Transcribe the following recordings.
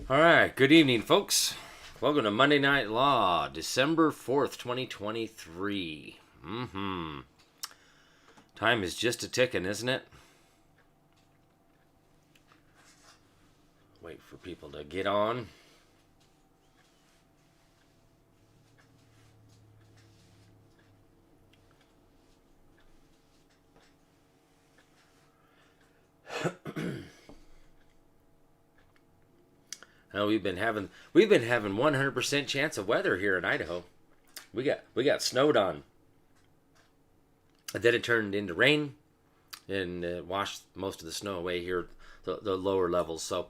All right, good evening, folks. Welcome to Monday Night Law, December 4th, 2023. Time is just a ticking, isn't it? Wait for people to get on. We've been having 100% chance of weather here in Idaho. We got snowed on. Then it turned into rain and washed most of the snow away here, the lower levels. So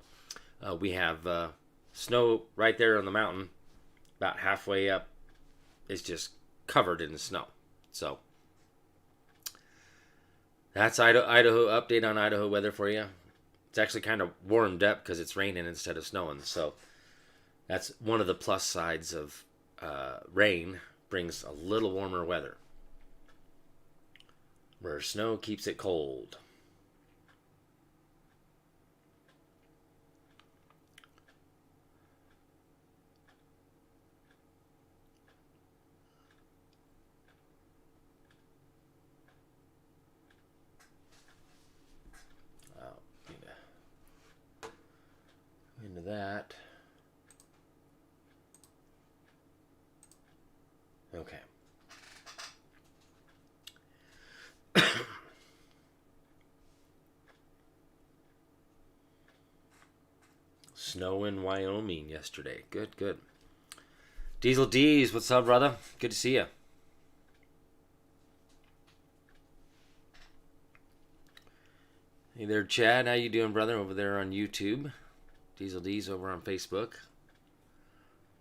we have snow right there on the mountain, about halfway up. It's just covered in snow. So that's Idaho update on Idaho weather for you. It's actually kind of warmed up because it's raining instead of snowing. So that's one of the plus sides of rain. Brings a little warmer weather, where snow keeps it cold. Into that. Okay. Snow in Wyoming yesterday. Good, good. Diesel D's, what's up, brother? Good to see you. Hey there, Chad. How you doing, brother? Over there on YouTube. Diesel D's over on Facebook.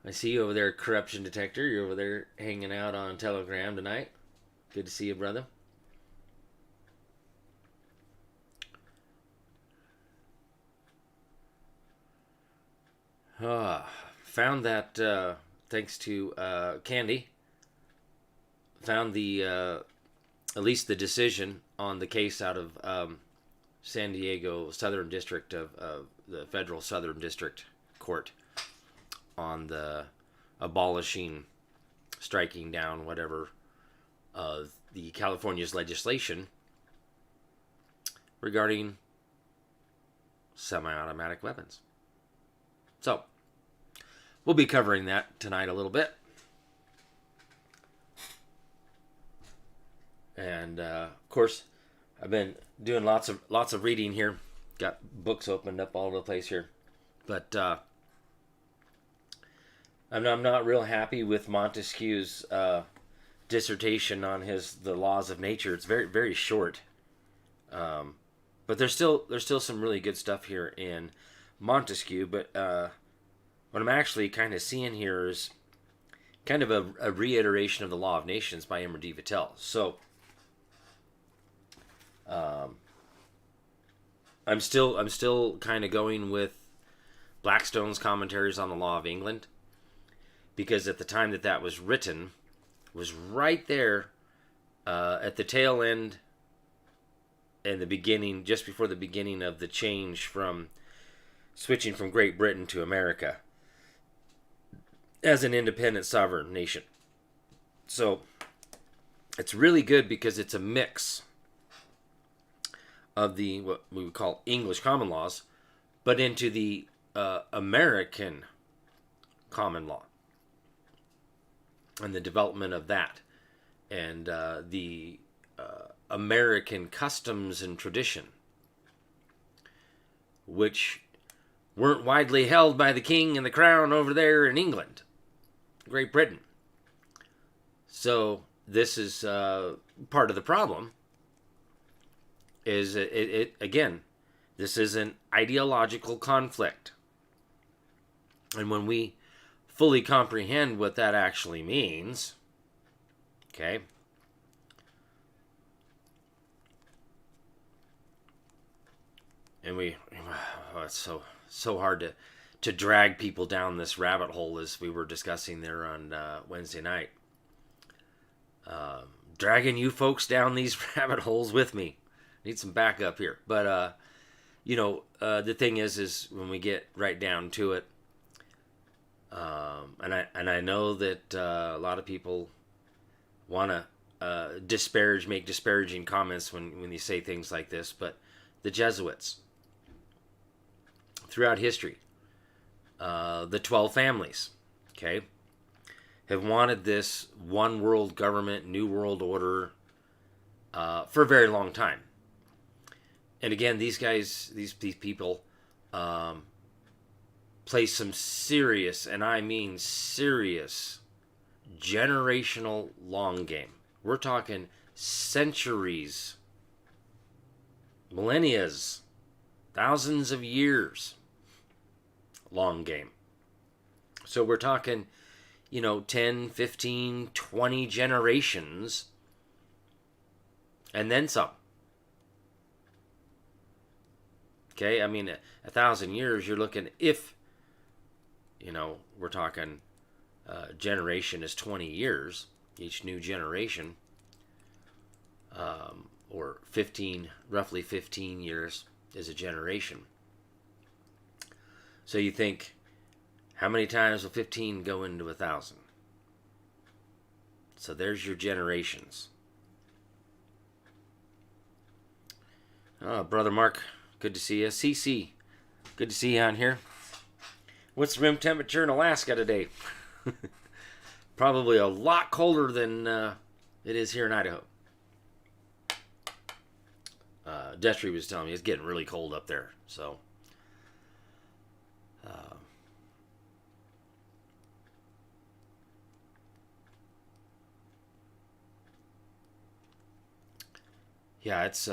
I see you over there, Corruption Detector. You're over there hanging out on Telegram tonight. Good to see you, brother. Found that thanks to Candy. Found the at least the decision on the case out of San Diego Southern District of the Federal Southern District Court on the abolishing, striking down, whatever, of the California's legislation regarding semi-automatic weapons. So, we'll be covering that tonight a little bit. And, of course, I've been doing lots of reading here. Got books opened up all over the place here. But I'm not real happy with Montesquieu's dissertation on the laws of nature. It's very, very short. But there's still some really good stuff here in Montesquieu. But what I'm actually kind of seeing here is kind of a reiteration of the Law of Nations by Emery Vattel. So I'm still kind of going with Blackstone's commentaries on the Law of England, because at the time that was written was right there at the tail end and the beginning, just before the beginning of the change from switching from Great Britain to America as an independent sovereign nation. So it's really good because it's a mix of the what we would call English common laws, but into the American common law and the development of that, and the American customs and tradition, which weren't widely held by the king and the crown over there in England, Great Britain. So this is part of the problem. Is it again? This is an ideological conflict, and when we fully comprehend what that actually means, okay, and it's so hard to drag people down this rabbit hole, as we were discussing there on Wednesday night. Dragging you folks down these rabbit holes with me. Need some backup here. But, the thing is when we get right down to it, And I know that a lot of people want to make disparaging comments when you say things like this, but the Jesuits throughout history, the 12 families, okay, have wanted this one world government, new world order for a very long time. And again, these guys, these people, play some serious, and I mean serious, generational long game. We're talking centuries, millennias, thousands of years long game. So we're talking, 10, 15, 20 generations, and then some. Okay, I mean, 1,000 years, you're looking, if, we're talking generation is 20 years, each new generation, or roughly 15 years is a generation. So you think, how many times will 15 go into 1,000? So there's your generations. Oh, Brother Mark, good to see you. CC, good to see you on here. What's the room temperature in Alaska today? Probably a lot colder than it is here in Idaho. Destry was telling me it's getting really cold up there. So, yeah, it's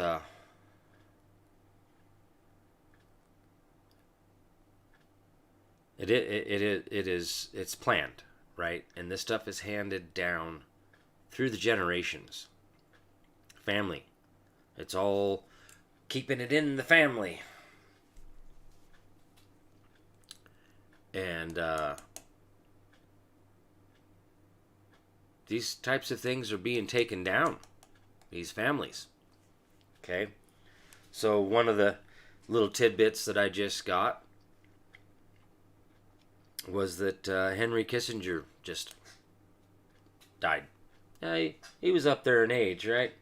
it's planned, right? And this stuff is handed down through the generations. Family. It's all keeping it in the family. And these types of things are being taken down. These families. Okay? So one of the little tidbits that I just got was that Henry Kissinger just died. He was up there in age, right?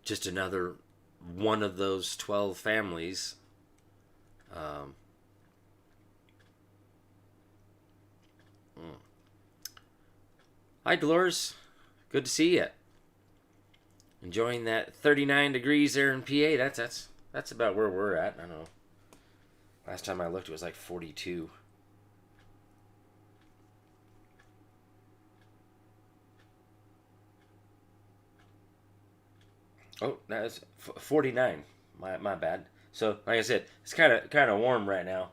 Just another one of those 12 families. Hi, Dolores. Good to see you. Enjoying that 39 degrees there in PA. That's about where we're at. I don't know. Last time I looked, it was like 42. Oh, that's 49. My bad. So, like I said, it's kind of warm right now.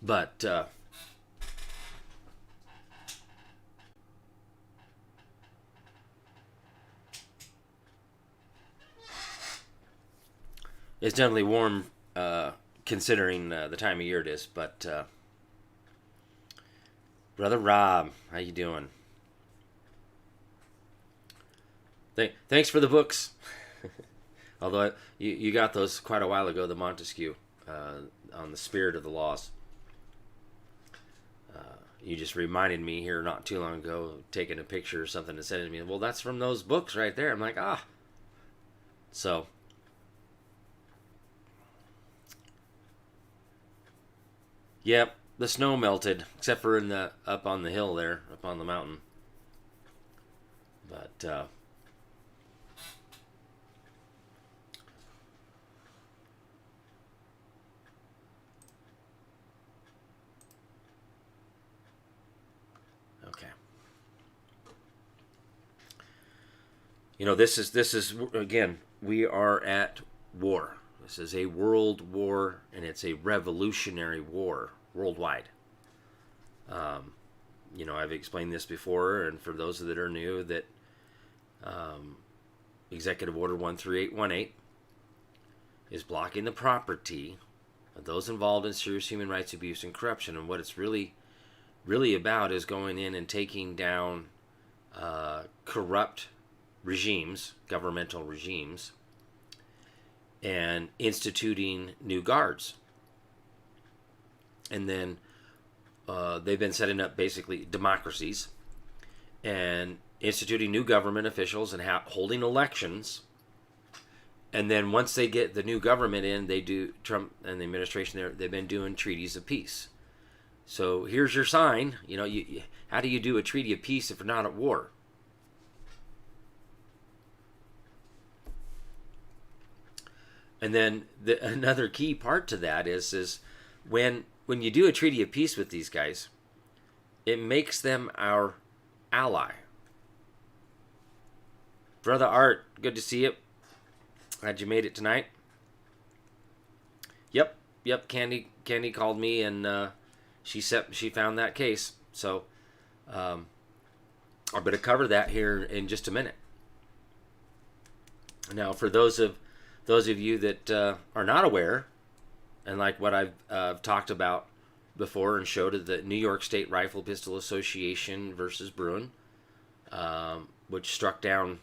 But it's definitely warm considering the time of year it is. But Brother Rob, how you doing? Thanks for the books. Although you got those quite a while ago, the Montesquieu on the spirit of the laws. You just reminded me here not too long ago, taking a picture or something and sending me. Well, that's from those books right there. I'm like, ah. So, yep, the snow melted, except for up on the hill there, up on the mountain. But okay. This is again, we are at war. This is a world war, and it's a revolutionary war worldwide. I've explained this before, and for those that are new, that Executive Order 13818 is blocking the property those involved in serious human rights abuse and corruption. And what it's really about is going in and taking down corrupt regimes, governmental regimes, and instituting new guards. And then they've been setting up basically democracies and instituting new government officials and holding elections. And then once they get the new government in, they do, Trump and the administration there, they've been doing treaties of peace. So here's your sign. How do you do a treaty of peace if we're not at war? And then another key part to that is when you do a treaty of peace with these guys, it makes them our ally. Brother Art, good to see you. Glad you made it tonight. Yep. Candy called me and she found that case. So I'm going to cover that here in just a minute. Now, for those of you that are not aware, and like what I've talked about before and showed, the New York State Rifle Pistol Association versus Bruen, which struck down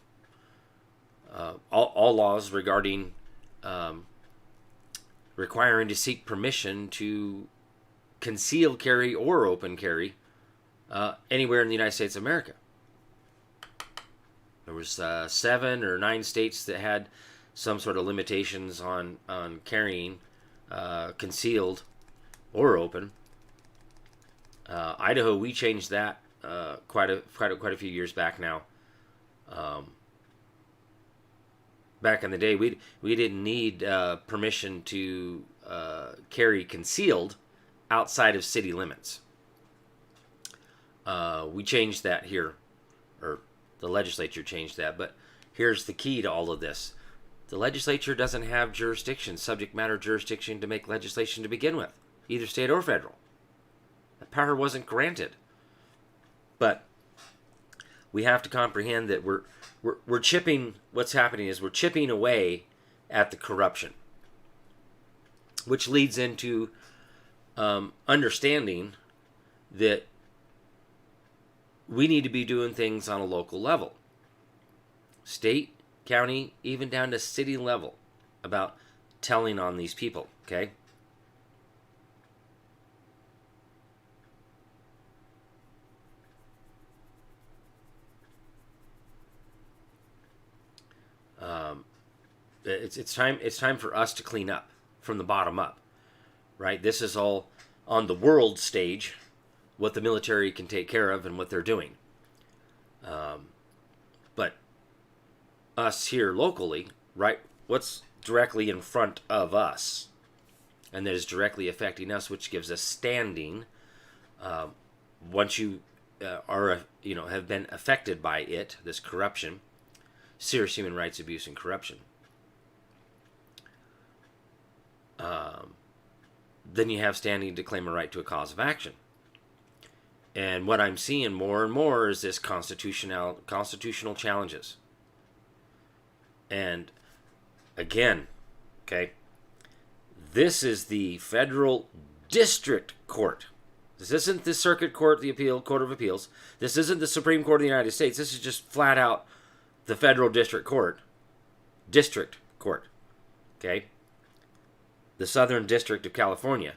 all laws regarding requiring to seek permission to conceal carry or open carry anywhere in the United States of America. There was 7 or 9 states that had some sort of limitations on carrying concealed or open. Idaho, we changed that quite a few years back now. Back in the day, we didn't need permission to carry concealed outside of city limits. We changed that here, or the legislature changed that. But here's the key to all of this. The legislature doesn't have jurisdiction, subject matter jurisdiction, to make legislation to begin with, either state or federal. That power wasn't granted. But we have to comprehend that we're chipping. What's happening is we're chipping away at the corruption, which leads into understanding that we need to be doing things on a local level, state, county, even down to city level, about telling on these people. Okay. It's time for us to clean up from the bottom up, right? This is all on the world stage, what the military can take care of and what they're doing. But us here locally, right? What's directly in front of us, and that is directly affecting us, which gives us standing. Once you have been affected by it, this corruption, serious human rights abuse and corruption, then you have standing to claim a right to a cause of action. And what I'm seeing more and more is this constitutional challenges. And again, okay, this is the federal district court. This isn't the circuit court, the Court of Appeals. This isn't the Supreme Court of the United States. This is just flat out the federal district court. District court. Okay? The Southern District of California.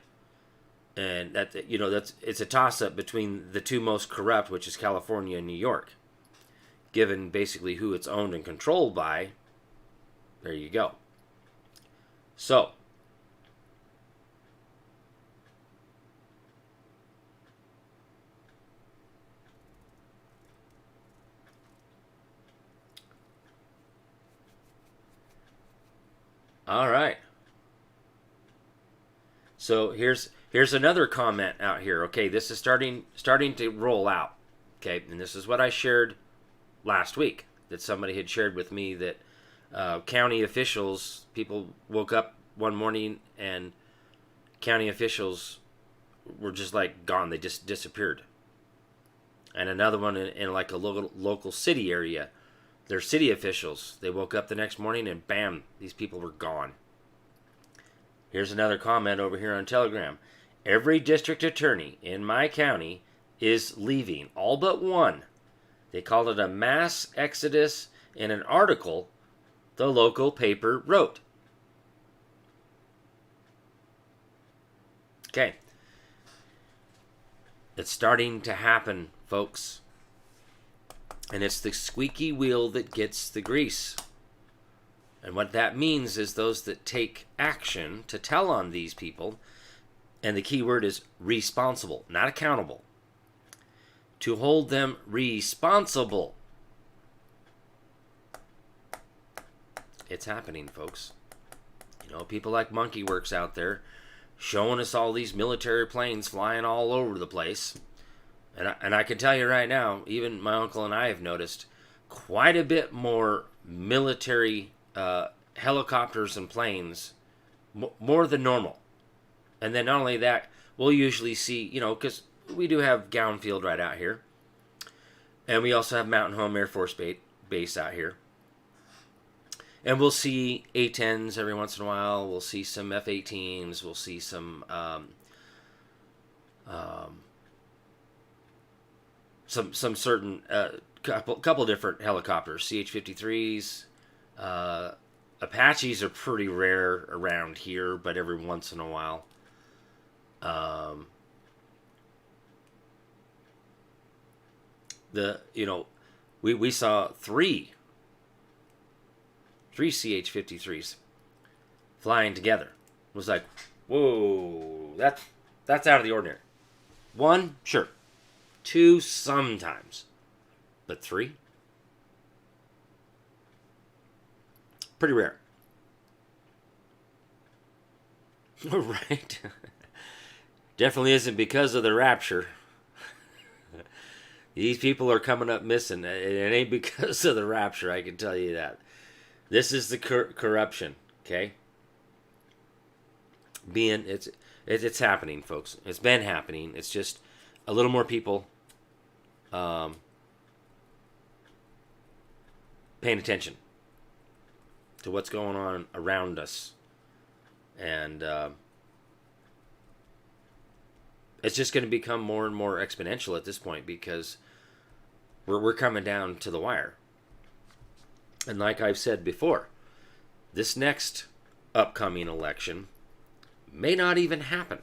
And it's a toss-up between the two most corrupt, which is California and New York. Given basically who it's owned and controlled by, there you go. So, all right. So here's another comment out here. Okay, this is starting to roll out. Okay, and this is what I shared last week, that somebody had shared with me, that county officials, people woke up one morning and county officials were just like gone. They just disappeared. And another one in like a local city area, their city officials, they woke up the next morning and bam, these people were gone. Here's another comment over here on Telegram. Every district attorney in my county is leaving, all but one. They called it a mass exodus in an article the local paper wrote. Okay. It's starting to happen, folks. And it's the squeaky wheel that gets the grease. And what that means is those that take action to tell on these people, and the key word is responsible, not accountable, to hold them responsible. It's happening, folks. You know, people like Monkey Works out there showing us all these military planes flying all over the place. And I can tell you right now, even my uncle and I have noticed quite a bit more military helicopters and planes, more than normal. And then not only that, we'll usually see, you know, because we do have Gown Field right out here. And we also have Mountain Home Air Force Base out here. And we'll see A-10s every once in a while. We'll see some F-18s. We'll see some certain couple different helicopters, CH-53s. Apaches are pretty rare around here, but every once in a while. We saw three CH-53s flying together. It was like, whoa, that's out of the ordinary. One, sure. Two, sometimes. But three? Pretty rare. Right. Definitely isn't because of the rapture. These people are coming up missing. It ain't because of the rapture, I can tell you that. This is the corruption, okay? It's happening, folks. It's been happening. It's just a little more people paying attention to what's going on around us. And it's just going to become more and more exponential at this point because we're coming down to the wire. And like I've said before, this next upcoming election may not even happen.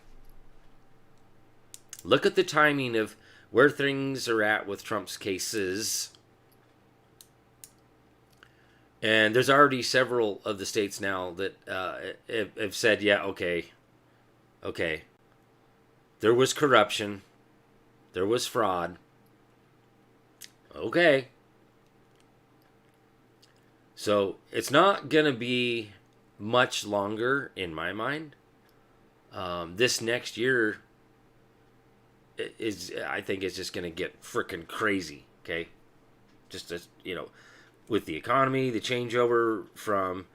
Look at the timing of where things are at with Trump's cases. And there's already several of the states now that have said, yeah, okay. There was corruption. There was fraud. Okay. So it's not going to be much longer in my mind. This next year I think it's just going to get freaking crazy. Okay. Just as, with the economy, the changeover from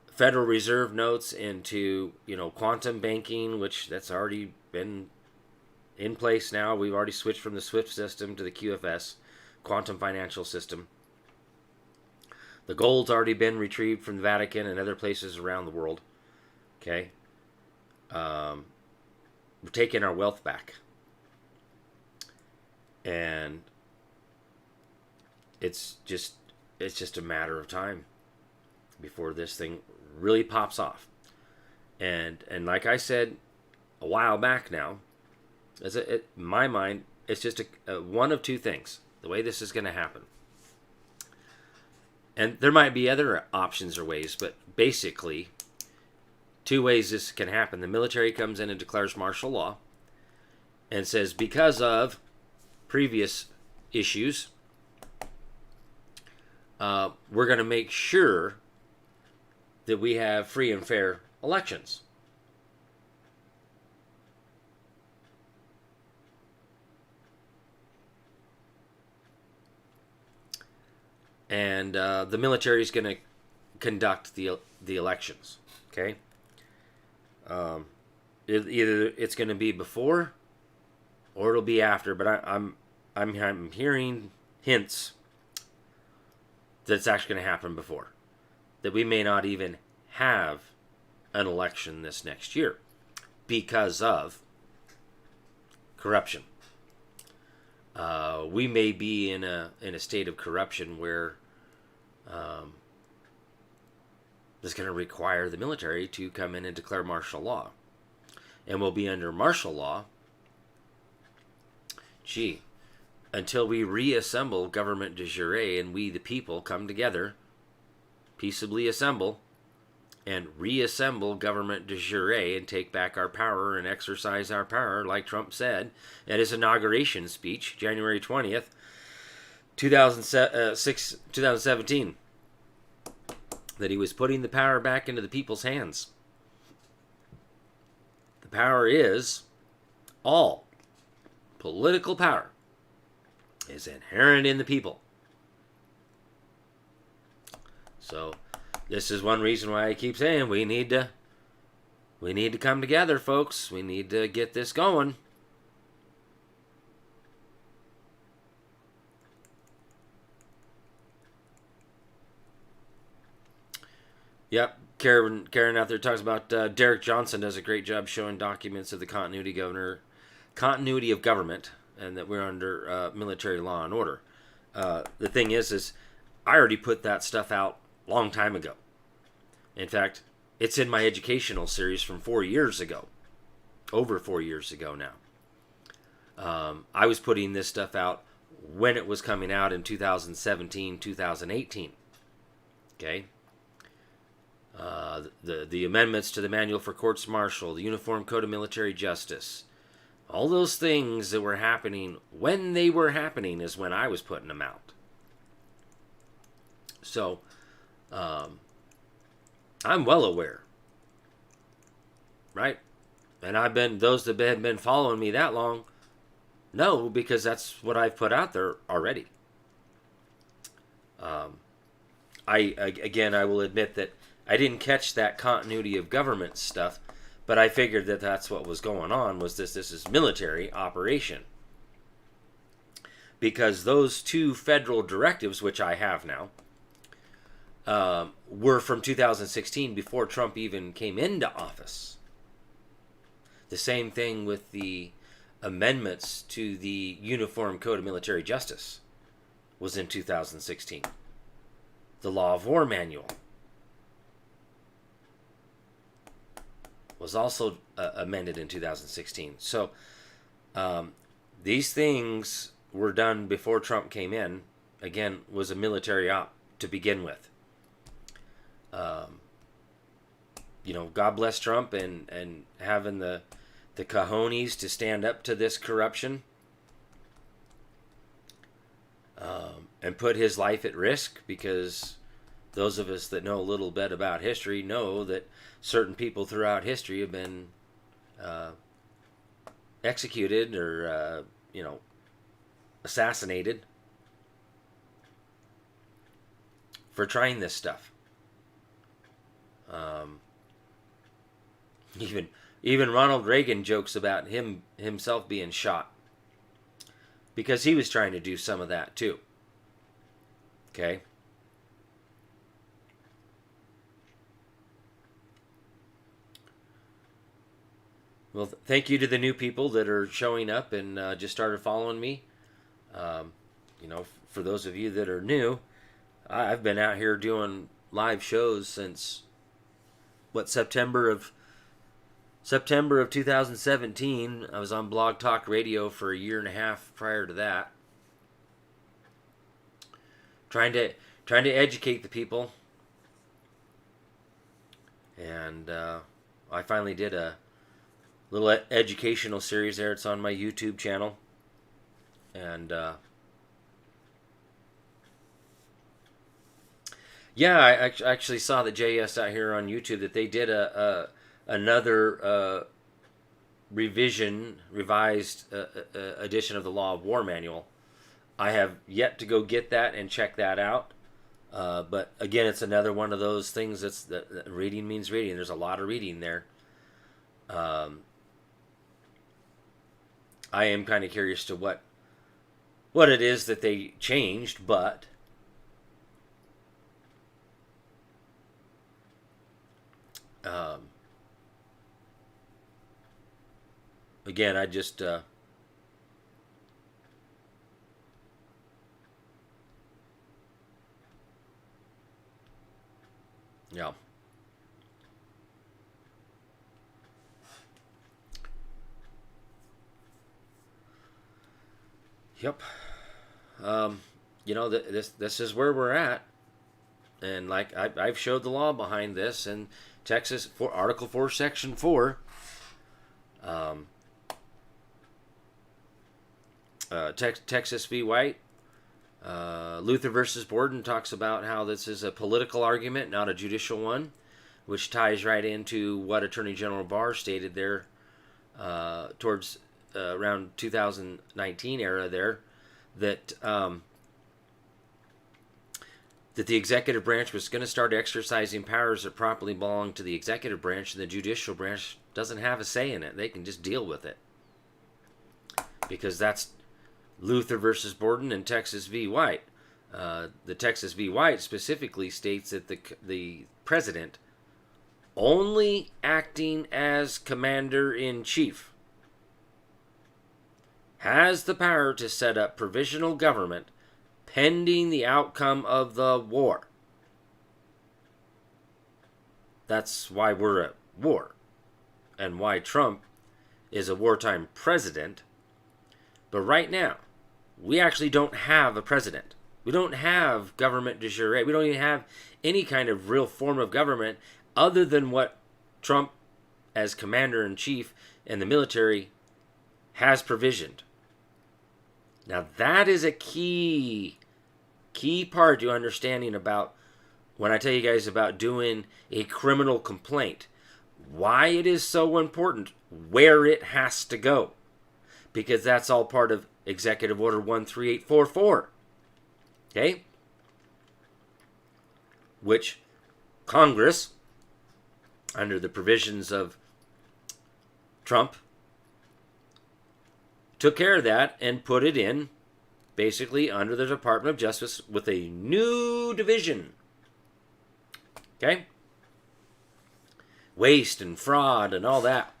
Federal Reserve notes into, quantum banking, which that's already been in place now. We've already switched from the SWIFT system to the QFS, quantum financial system. The gold's already been retrieved from the Vatican and other places around the world. Okay. We're taking our wealth back. And it's just a matter of time before this thing really pops off. And like I said a while back now, in my mind, it's just one of two things, the way this is going to happen. And there might be other options or ways, but basically, two ways this can happen. The military comes in and declares martial law and says, because of previous issues, we're going to make sure that we have free and fair elections. And the military is going to conduct the elections. Okay. Either it's going to be before, or it'll be after. But I'm hearing hints that it's actually going to happen before. That we may not even have an election this next year because of corruption. We may be in a state of corruption where it's going to require the military to come in and declare martial law. And we'll be under martial law, until we reassemble government de jure and we the people come together, peaceably assemble, and reassemble government de jure and take back our power and exercise our power, like Trump said at his inauguration speech, January 20th, 2017, that he was putting the power back into the people's hands. The power is all political power is inherent in the people. So this is one reason why I keep saying we need to come together, folks. We need to get this going. Yep, Karen out there talks about Derek Johnson does a great job showing documents of the continuity of government, and that we're under military law and order. The thing is I already put that stuff out a long time ago. In fact, it's in my educational series from 4 years ago, over 4 years ago now. I was putting this stuff out when it was coming out in 2017, 2018. Okay. The amendments to the Manual for Courts Martial, the Uniform Code of Military Justice, all those things that were happening when they were happening is when I was putting them out. So, I'm well aware, right? And those that have been following me that long know, because that's what I've put out there already. I will admit that I didn't catch that continuity of government stuff, but I figured that that's what was going on, was this is military operation. Because those two federal directives, which I have now, were from 2016, before Trump even came into office. The same thing with the amendments to the Uniform Code of Military Justice was in 2016. The Law of War Manual was also amended in 2016. So these things were done before Trump came in. Again, was a military op to begin with. God bless Trump and having the cojones to stand up to this corruption and put his life at risk, because those of us that know a little bit about history know that certain people throughout history have been executed or, assassinated for trying this stuff. Even Ronald Reagan jokes about himself being shot because he was trying to do some of that too. Okay. Well, thank you to the new people that are showing up and just started following me. For those of you that are new, I've been out here doing live shows since September of 2017. I was on Blog Talk Radio for a year and a half prior to that, trying to educate the people, and I finally did a little educational series there. It's on my YouTube channel, and I actually saw that JS out here on YouTube that they did another revised edition of the Law of War Manual. I have yet to go get that and check that out. But again, it's another one of those things that reading means reading. There's a lot of reading there. I am kind of curious to what it is that they changed, but again, I just yeah. Yep. This is where we're at, and like I've showed the law behind this, and Texas for Article 4, Section 4. Um, Texas v. White, Luther versus Borden talks about how this is a political argument, not a judicial one, which ties right into what Attorney General Barr stated there towards around 2019 era there, that that the executive branch was going to start exercising powers that properly belong to the executive branch, and the judicial branch doesn't have a say in it. They can just deal with it. Because that's Luther versus Borden and Texas v. White. The Texas v. White specifically states that the president, only acting as commander-in-chief, has the power to set up provisional government pending the outcome of the war. That's why we're at war, and why Trump is a wartime president. But right now, we actually don't have a president. We don't have government de jure. We don't even have any kind of real form of government other than what Trump, as commander-in-chief and the military, has provisioned. Now that is a key part to understanding about when I tell you guys about doing a criminal complaint. Why it is so important, where it has to go. Because that's all part of Executive Order 13844. Okay? Which Congress, under the provisions of Trump, took care of that and put it in basically under the Department of Justice with a new division. Okay? Waste and fraud and all that.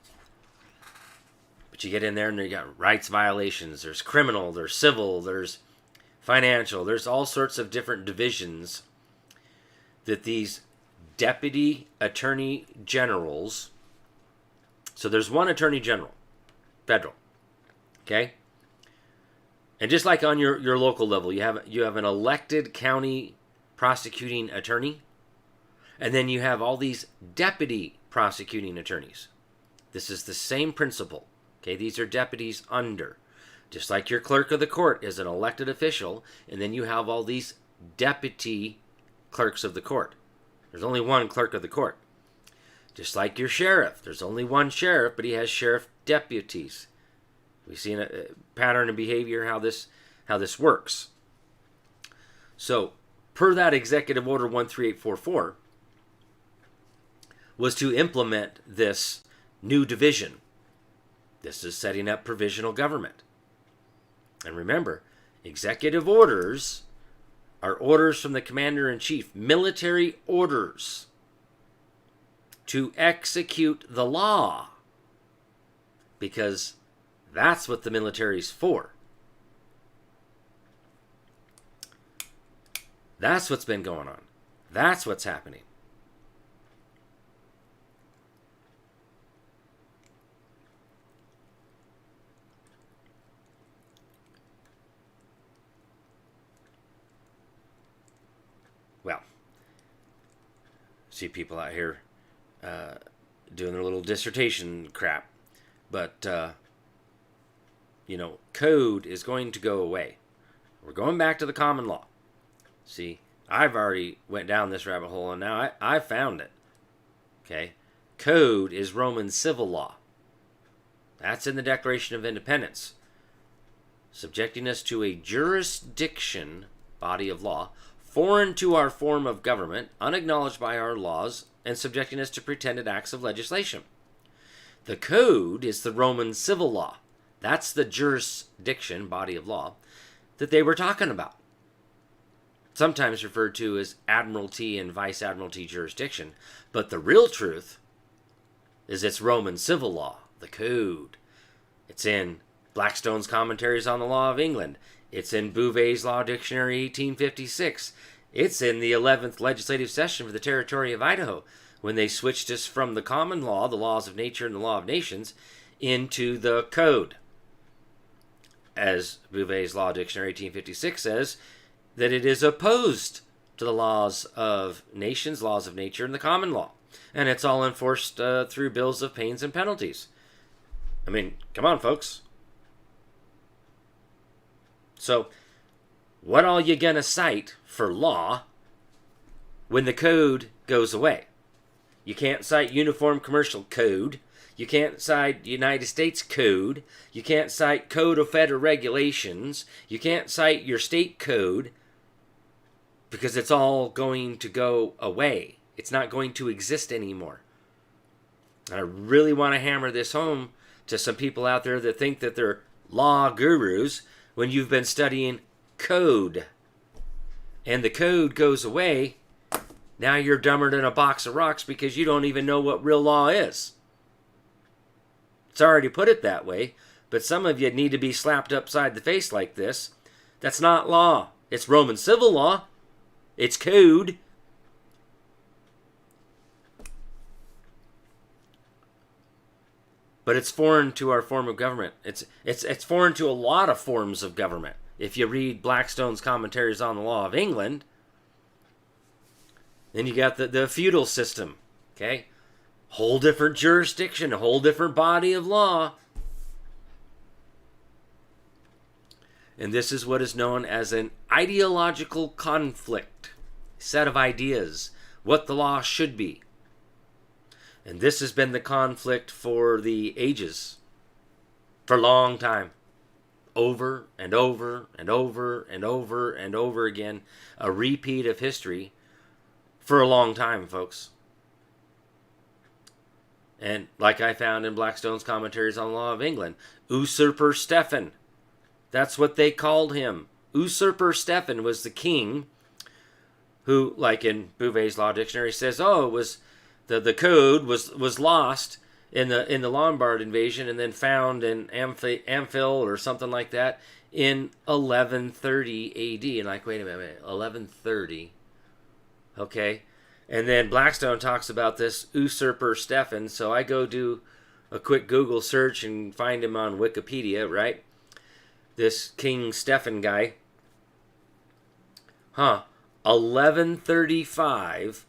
But you get in there and you got rights violations. There's criminal, there's civil, there's financial. There's all sorts of different divisions that these deputy attorney generals. So there's one attorney general, federal. Okay? And just like on your local level, you have an elected county prosecuting attorney, and then you have all these deputy prosecuting attorneys. This is the same principle. Okay, these are deputies under. Just like your clerk of the court is an elected official, and then you have all these deputy clerks of the court. There's only one clerk of the court. Just like your sheriff. There's only one sheriff, but he has sheriff deputies. We've seen a pattern of behavior, how this works. So, per that Executive Order 13844, was to implement this new division. This is setting up provisional government. And remember, executive orders are orders from the commander-in-chief, military orders to execute the law. Because that's what the military's for. That's what's been going on. That's what's happening. Well, see people out here doing their little dissertation crap. But, code is going to go away. We're going back to the common law. See, I've already went down this rabbit hole, and now I found it. Okay? Code is Roman civil law. That's in the Declaration of Independence. Subjecting us to a jurisdiction, body of law, foreign to our form of government, unacknowledged by our laws, and subjecting us to pretended acts of legislation. The code is the Roman civil law. That's the jurisdiction, body of law, that they were talking about. Sometimes referred to as admiralty and vice admiralty jurisdiction. But the real truth is it's Roman civil law, the code. It's in Blackstone's Commentaries on the Law of England. It's in Bouvet's Law Dictionary 1856. It's in the 11th legislative session for the Territory of Idaho, when they switched us from the common law, the laws of nature and the law of nations, into the code. As Bouvet's Law Dictionary 1856 says, that it is opposed to the laws of nations, laws of nature, and the common law. And it's all enforced through bills of pains and penalties. I mean, come on, folks. So, what all you gonna cite for law when the code goes away? You can't cite Uniform Commercial Code. You can't cite United States Code. You can't cite Code of Federal Regulations. You can't cite your state code, because it's all going to go away. It's not going to exist anymore. And I really want to hammer this home to some people out there that think that they're law gurus when you've been studying code. And the code goes away. Now you're dumber than a box of rocks because you don't even know what real law is. It's already put it that way, but some of you need to be slapped upside the face like this. That's not law. It's Roman civil law. It's code. But it's foreign to our form of government. It's foreign to a lot of forms of government. If you read Blackstone's Commentaries on the Law of England, then you got the feudal system, okay? Whole different jurisdiction, a whole different body of law. And this is what is known as an ideological conflict, set of ideas, what the law should be. And this has been the conflict for the ages, for a long time. Over and over and over and over and over again, a repeat of history for a long time, folks. And like I found in Blackstone's Commentaries on the Law of England, Usurper Stephen. That's what they called him. Usurper Stephen was the king who, like in Bouvet's Law Dictionary, says, oh, it was the code was lost in the Lombard invasion and then found in Amphil or something like that in 1130 AD. And like, wait a minute, 1130. Okay. And then Blackstone talks about this Usurper Stephen. So I go do a quick Google search and find him on Wikipedia, right? This King Stephen guy. 1135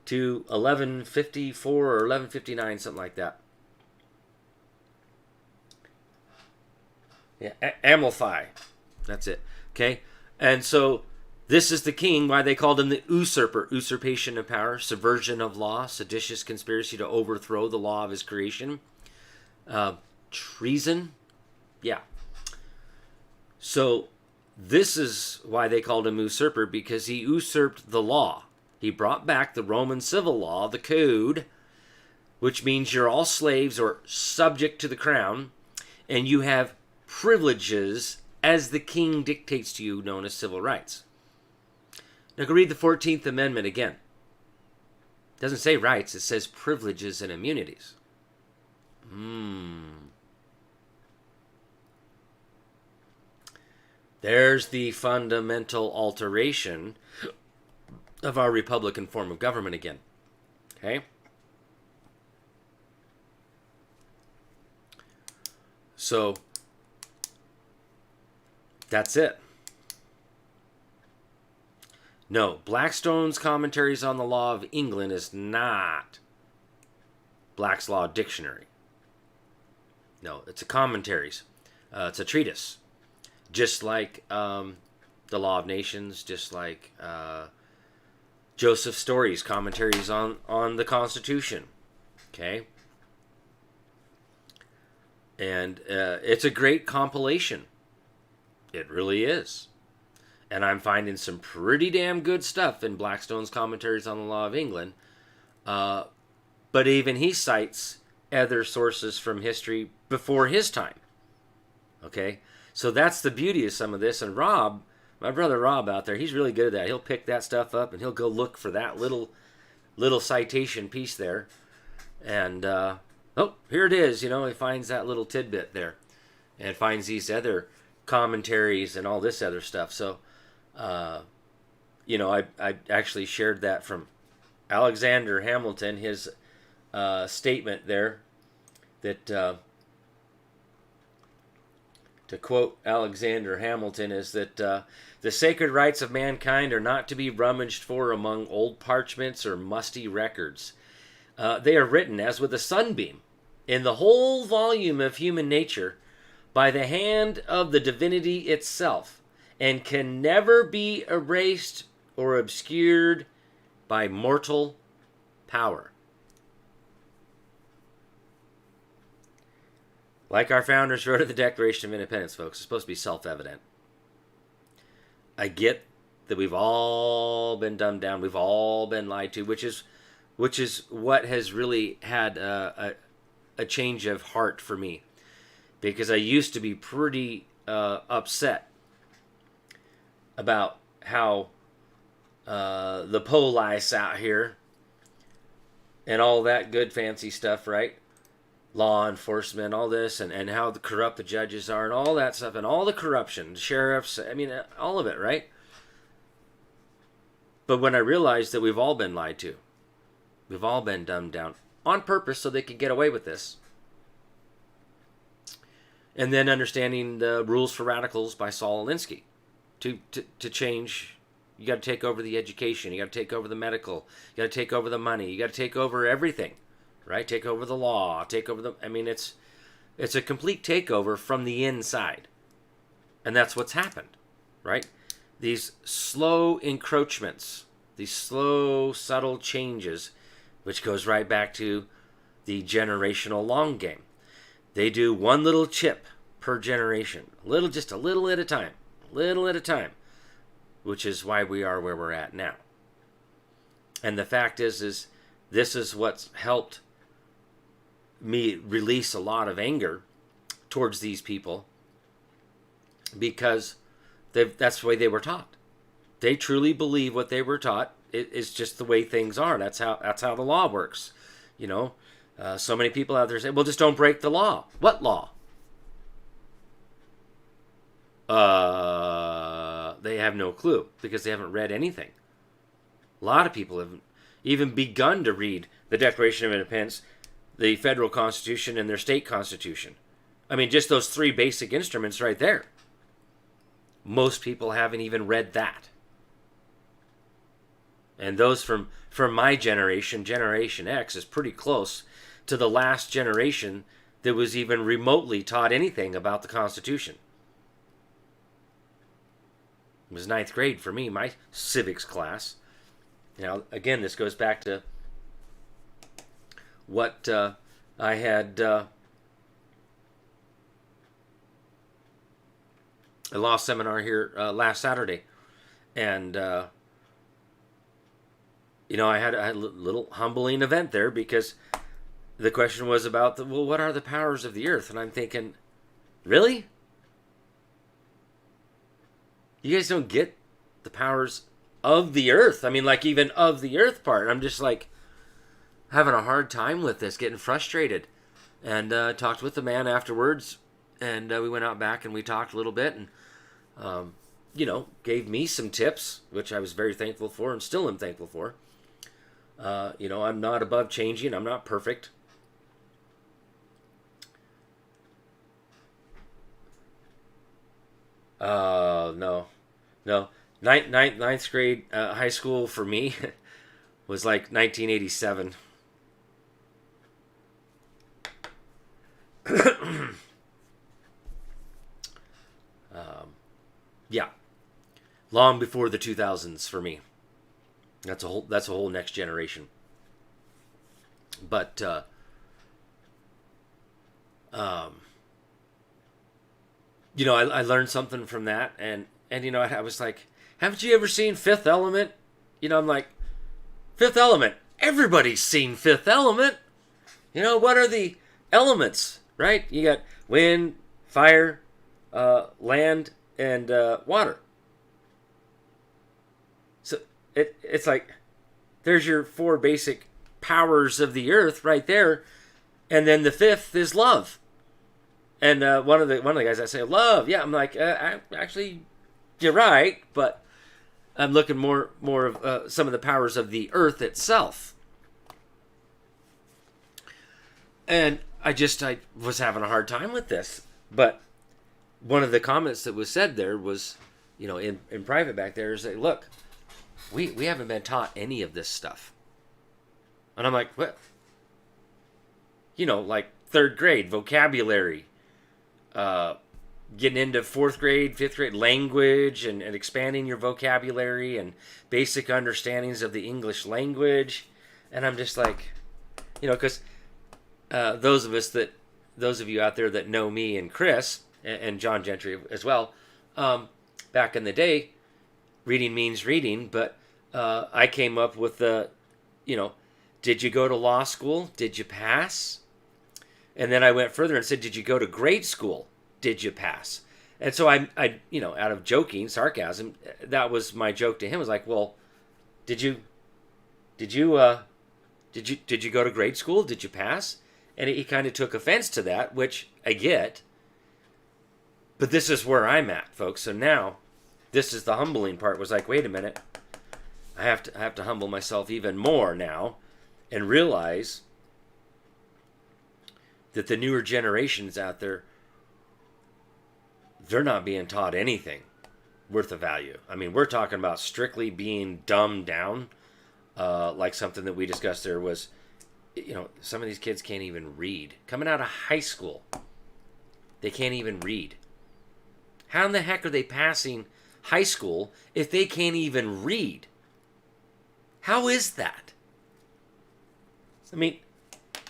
to 1154 or 1159, something like that. Yeah, Amalfi. That's it. Okay? And so this is the king, why they called him the usurper. Usurpation of power, subversion of law, seditious conspiracy to overthrow the law of his creation. Treason. Yeah. So this is why they called him usurper, because he usurped the law. He brought back the Roman civil law, the code, which means you're all slaves or subject to the crown, and you have privileges as the king dictates to you, known as civil rights. Now go read the 14th Amendment again. It doesn't say rights, it says privileges and immunities. There's the fundamental alteration of our Republican form of government again. Okay? So, that's it. No, Blackstone's Commentaries on the Law of England is not Black's Law Dictionary. No, it's a commentaries. It's a treatise. Just like the Law of Nations, just like Joseph Story's Commentaries on the Constitution. Okay? And it's a great compilation. It really is. And I'm finding some pretty damn good stuff in Blackstone's Commentaries on the Law of England. But even he cites other sources from history before his time. Okay? So that's the beauty of some of this. And Rob, my brother Rob out there, he's really good at that. He'll pick that stuff up and he'll go look for that little citation piece there. And, oh, here it is. You know, he finds that little tidbit there. and finds these other commentaries and all this other stuff. So, I actually shared that from Alexander Hamilton, his statement there that, to quote Alexander Hamilton, is that the sacred rights of mankind are not to be rummaged for among old parchments or musty records. They are written, as with a sunbeam, in the whole volume of human nature by the hand of the divinity itself, and can never be erased or obscured by mortal power. Like our founders wrote of the Declaration of Independence, folks, it's supposed to be self-evident. I get that we've all been dumbed down, we've all been lied to, which is what has really had a change of heart for me, because I used to be pretty upset about how the police out here and all that good fancy stuff, right? Law enforcement, all this, and how corrupt the judges are, and all that stuff, and all the corruption, sheriffs, I mean, all of it, right? But when I realized that we've all been lied to, we've all been dumbed down on purpose so they could get away with this. And then understanding the Rules for Radicals by Saul Alinsky. To change, you got to take over the education, you got to take over the medical, you got to take over the money, you got to take over everything, right? Take over the law, take over the, I mean, it's a complete takeover from the inside. And that's what's happened, right? These slow encroachments, these slow, subtle changes, which goes right back to the generational long game. They do one little chip per generation, just a little at a time, which is why we are where we're at now. And the fact is this is what's helped me release a lot of anger towards these people, because that's the way they were taught. They truly believe what they were taught. It's just the way things are. That's how the law works. You know, so many people out there say, well, just don't break the law. What law? They have no clue, because they haven't read anything. A lot of people haven't even begun to read the Declaration of Independence, the federal constitution, and their state constitution. I mean, just those three basic instruments right there. Most people haven't even read that. And those from my generation, Generation X, is pretty close to the last generation that was even remotely taught anything about the Constitution. It was ninth grade for me, my civics class. Now, again, this goes back to what I had a law seminar here last Saturday. And, I had a little humbling event there, because the question was about, what are the powers of the earth? And I'm thinking, really? You guys don't get the powers of the earth? I mean, like, even of the earth part. I'm just like having a hard time with this, getting frustrated. And talked with the man afterwards, and we went out back and we talked a little bit, and gave me some tips, which I was very thankful for and still am thankful for. I'm not above changing. I'm not perfect. No. Ninth grade high school for me was like 1987. Yeah, long before the 2000s for me. That's a whole next generation. But I learned something from that, and I was like, haven't you ever seen Fifth Element? I'm like, Fifth Element. Everybody's seen Fifth Element. What are the elements, right? You got wind, fire, land, and water. So it's like, there's your four basic powers of the earth right there, and then the fifth is love. And one of the guys I say, love, yeah. I'm like, actually, you're right, but I'm looking more of some of the powers of the earth itself. And I was having a hard time with this. But one of the comments that was said there was, in private back there, is that, look, we haven't been taught any of this stuff. And I'm like, what? Like third grade vocabulary, getting into fourth grade, fifth grade language, and expanding your vocabulary and basic understandings of the English language. And I'm just like, because those of you out there that know me and Chris and John Gentry as well, back in the day, reading means reading. But I came up with the, did you go to law school? Did you pass? And then I went further and said, did you go to grade school? Did you pass? And so I out of joking, sarcasm, that was my joke to him. I was like, well, did you go to grade school? Did you pass? And he kind of took offense to that, which I get. But this is where I'm at, folks. So now, this is the humbling part. Was like, wait a minute, I have to humble myself even more now, and realize that the newer generations out there, they're not being taught anything worth of value. I mean, we're talking about strictly being dumbed down, like something that we discussed there was, some of these kids can't even read. Coming out of high school, they can't even read. How in the heck are they passing high school if they can't even read? How is that? I mean,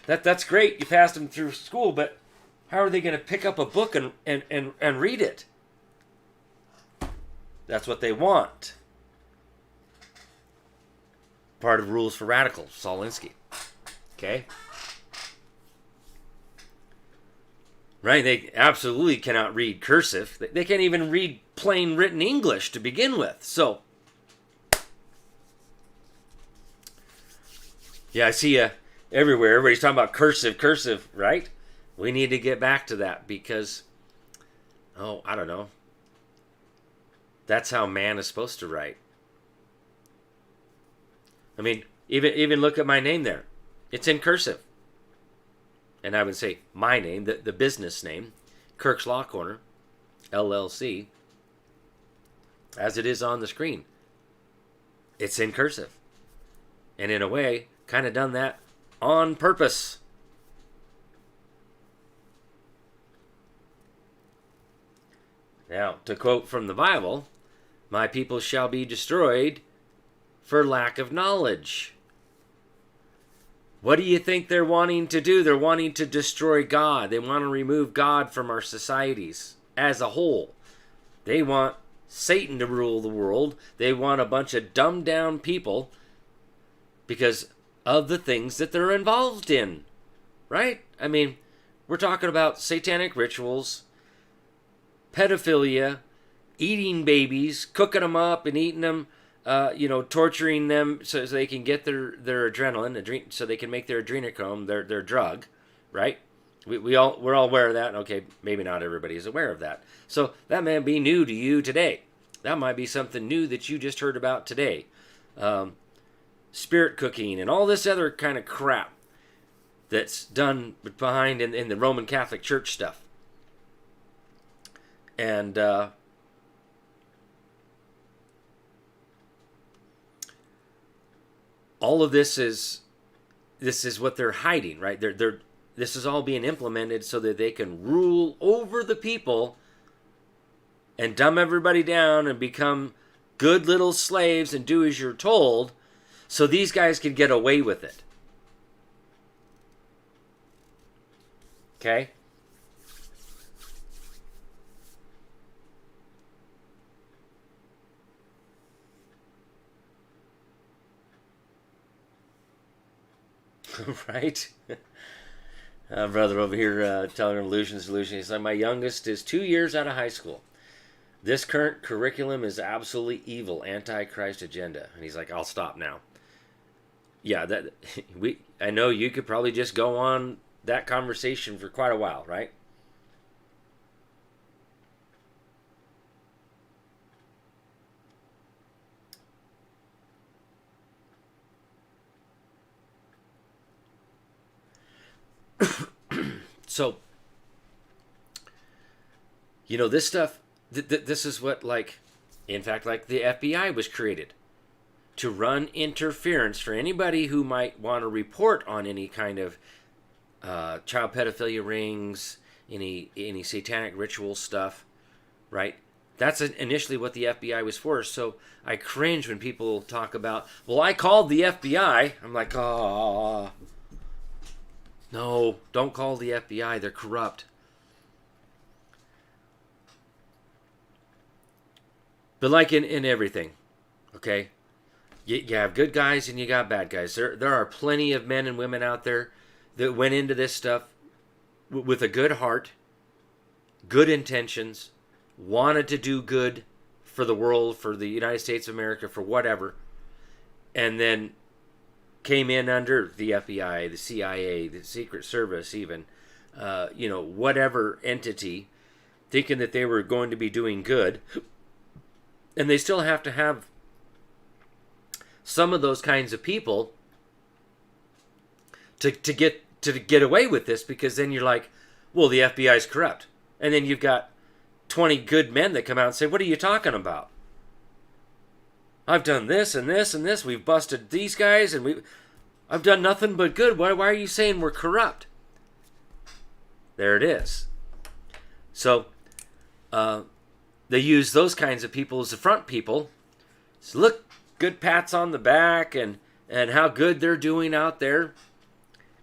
that's great. You passed them through school, but how are they going to pick up a book and read it? That's what they want. Part of Rules for Radicals, Saul Alinsky. Okay? Right? They absolutely cannot read cursive. They can't even read plain written English to begin with. So, yeah, I see everywhere. Everybody's talking about cursive, right? We need to get back to that because, I don't know. That's how man is supposed to write. I mean, even look at my name there. It's in cursive. And I would say my name, the business name, Kirk's Law Corner, LLC, as it is on the screen. It's in cursive. And in a way, kind of done that on purpose. Now, to quote from the Bible, my people shall be destroyed for lack of knowledge. What do you think they're wanting to do? They're wanting to destroy God. They want to remove God from our societies as a whole. They want Satan to rule the world. They want a bunch of dumbed down people because of the things that they're involved in. Right? I mean, we're talking about satanic rituals, pedophilia, eating babies, cooking them up and eating them, torturing them so they can get their adrenaline, so they can make their adrenochrome their drug, right? We're all aware of that. Okay, maybe not everybody is aware of that. So that may be new to you today. That might be something new that you just heard about today. Spirit cooking and all this other kind of crap that's done behind in the Roman Catholic Church stuff. And all of this is what they're hiding, right? This is all being implemented so that they can rule over the people and dumb everybody down and become good little slaves and do as you're told, so these guys can get away with it. Okay? Right? Brother over here telling an illusion solution. He's like, my youngest is 2 years out of high school. This current curriculum is absolutely evil, antichrist agenda. And he's like, I'll stop now. Yeah, I know you could probably just go on that conversation for quite a while, right? So, this stuff, this is what, like, in fact, like the FBI was created to run interference for anybody who might want to report on any kind of child pedophilia rings, any satanic ritual stuff, right? That's initially what the FBI was for. So I cringe when people talk about, well, I called the FBI. I'm like, oh, no, don't call the FBI. They're corrupt. But like in everything, okay? You have good guys and you got bad guys. There are plenty of men and women out there that went into this stuff with a good heart, good intentions, wanted to do good for the world, for the United States of America, for whatever, and then came in under the FBI, the CIA, the Secret Service, even, whatever entity, thinking that they were going to be doing good. And they still have to have some of those kinds of people to get away with this, because then you're like, well, the FBI is corrupt. And then you've got 20 good men that come out and say, what are you talking about? I've done this and this and this. We've busted these guys and I've done nothing but good. Why are you saying we're corrupt? There it is. So they use those kinds of people as the front people. So look, good pats on the back and how good they're doing out there.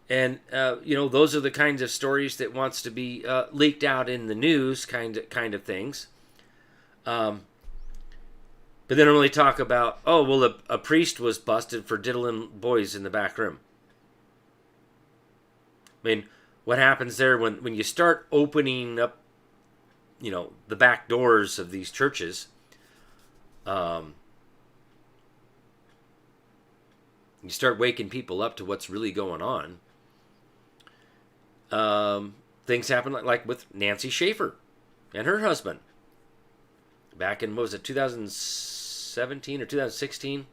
And, those are the kinds of stories that wants to be leaked out in the news, kind of things. But they don't really talk about, oh, well, a priest was busted for diddling boys in the back room. I mean, what happens there when you start opening up, the back doors of these churches, you start waking people up to what's really going on. Things happen like with Nancy Schaefer and her husband back in, what was it, 2017 or 2016?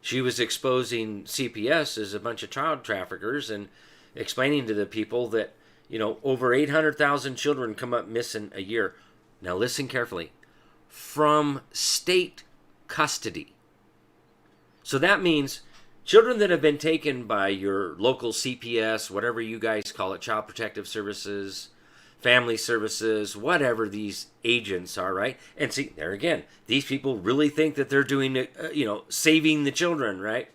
She was exposing CPS as a bunch of child traffickers and explaining to the people that, over 800,000 children come up missing a year. Now listen carefully. From state custody. So that means children that have been taken by your local CPS, whatever you guys call it, Child Protective Services, Family Services, whatever these agents are, right? And see, there again, these people really think that they're doing, saving the children, right?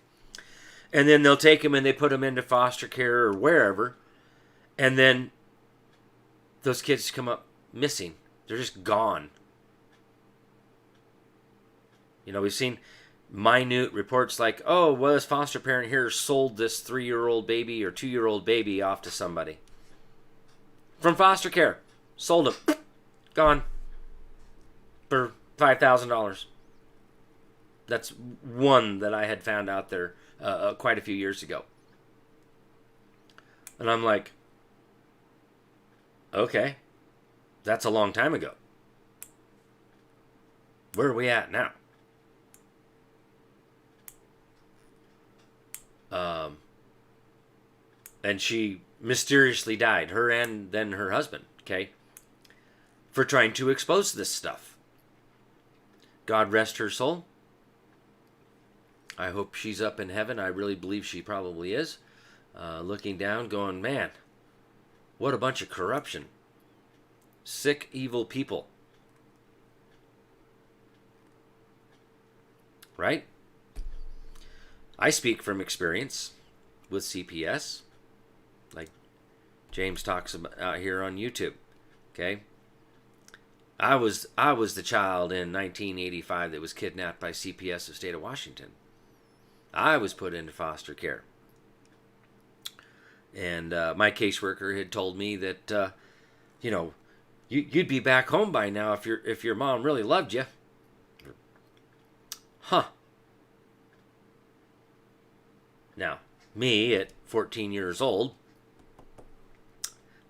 And then they'll take them and they put them into foster care or wherever. And then those kids come up missing. They're just gone. We've seen minute reports like, oh, well, this foster parent here sold this 3-year-old baby or 2-year-old baby off to somebody. From foster care. Sold him. Gone. For $5,000. That's one that I had found out there quite a few years ago. And I'm like, okay, that's a long time ago. Where are we at now? And she mysteriously died, her and then her husband, okay, for trying to expose this stuff. God rest her soul. I hope she's up in heaven. I really believe she probably is. Looking down, going, man, what a bunch of corruption. Sick, evil people. Right? I speak from experience with CPS, like James talks about here on YouTube. Okay, I was the child in 1985 that was kidnapped by CPS of the state of Washington. I was put into foster care, and my caseworker had told me that you'd be back home by now if your mom really loved you. Huh. Now, me at 14 years old,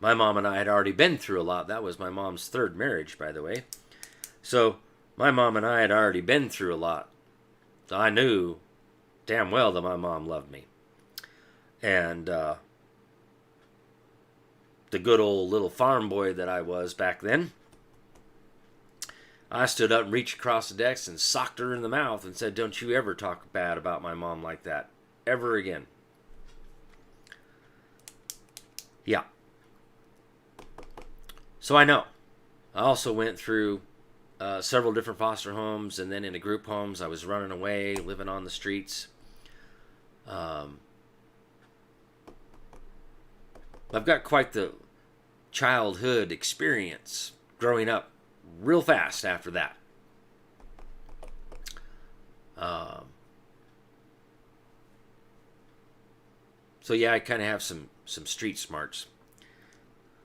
my mom and I had already been through a lot. That was my mom's third marriage, by the way. So, my mom and I had already been through a lot. So I knew damn well that my mom loved me. And the good old little farm boy that I was back then, I stood up and reached across the desk and socked her in the mouth and said, "Don't you ever talk bad about my mom like that. Ever again." Yeah. So I know. I also went through several different foster homes and then into group homes. I was running away, living on the streets. I've got quite the childhood experience growing up real fast after that. So yeah, I kind of have some street smarts.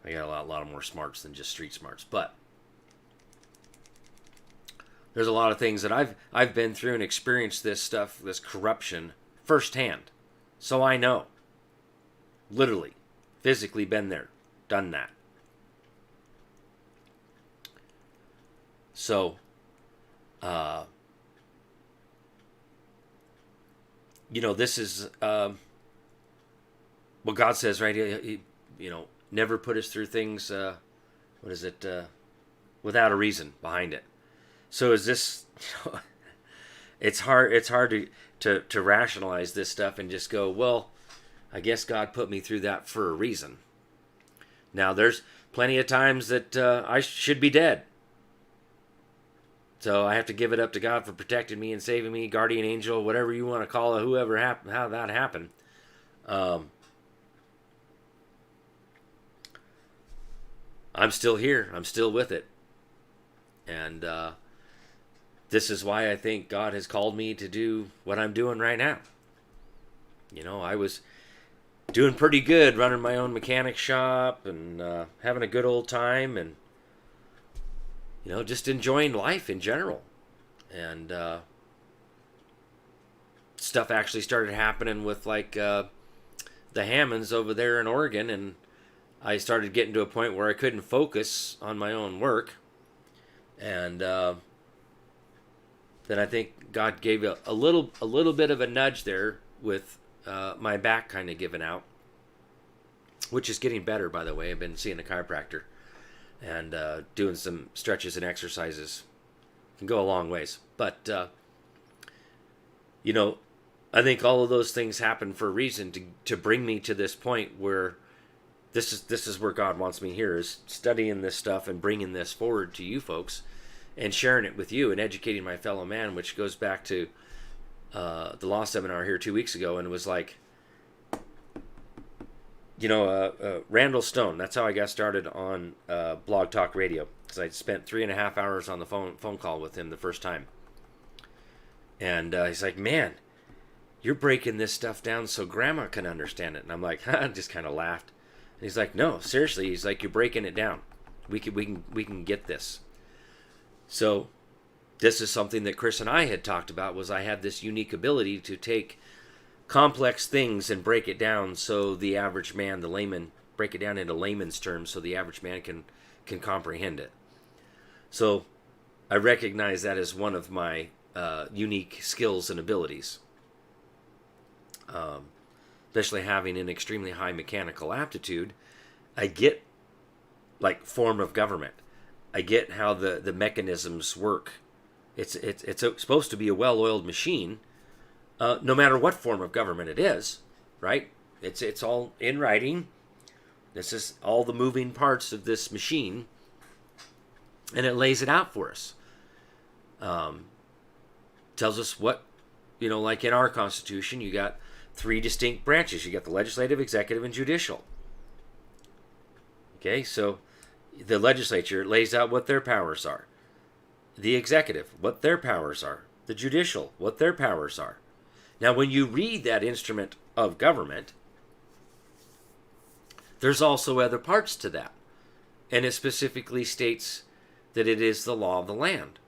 I got a lot of more smarts than just street smarts, but there's a lot of things that I've been through and experienced this stuff, this corruption firsthand. So I know, literally, physically been there, done that. So, this is what God says, right? He never put us through things, without a reason behind it. So is this, it's hard to rationalize this stuff and just go, well, I guess God put me through that for a reason. Now, there's plenty of times that I should be dead. So I have to give it up to God for protecting me and saving me, guardian angel, whatever you want to call it, how that happened. I'm still here. I'm still with it. And this is why I think God has called me to do what I'm doing right now. I was doing pretty good running my own mechanic shop and having a good old time and just enjoying life in general. And stuff actually started happening with the Hammonds over there in Oregon, and I started getting to a point where I couldn't focus on my own work. And then I think God gave a little bit of a nudge there with my back kind of giving out, which is getting better, by the way. I've been seeing a chiropractor and doing some stretches and exercises. Can go a long ways. But, I think all of those things happen for a reason to bring me to this point where this is where God wants me here, is studying this stuff and bringing this forward to you folks and sharing it with you and educating my fellow man, which goes back to the law seminar here 2 weeks ago, and it was like, Randall Stone. That's how I got started on Blog Talk Radio, because I spent 3.5 hours on the phone call with him the first time. And he's like, "Man, you're breaking this stuff down so Grandma can understand it." And I'm like, I just kind of laughed. And he's like, "No, seriously." He's like, "You're breaking it down. We can get this." So this is something that Chris and I had talked about, was I have this unique ability to take complex things and break it down so the average man, the layman, break it down into layman's terms so the average man can comprehend it. So I recognize that as one of my unique skills and abilities. Especially having an extremely high mechanical aptitude, I get form of government. I get how the mechanisms work. It's supposed to be a well-oiled machine, no matter what form of government it is, right? It's all in writing. This is all the moving parts of this machine, and it lays it out for us. Tells us what, like in our Constitution, you got 3 distinct branches. You got the legislative, executive, and judicial. Okay, so the legislature lays out what their powers are. The executive, what their powers are. The judicial, what their powers are. Now, when you read that instrument of government, there's also other parts to that. And it specifically states that it is the law of the land.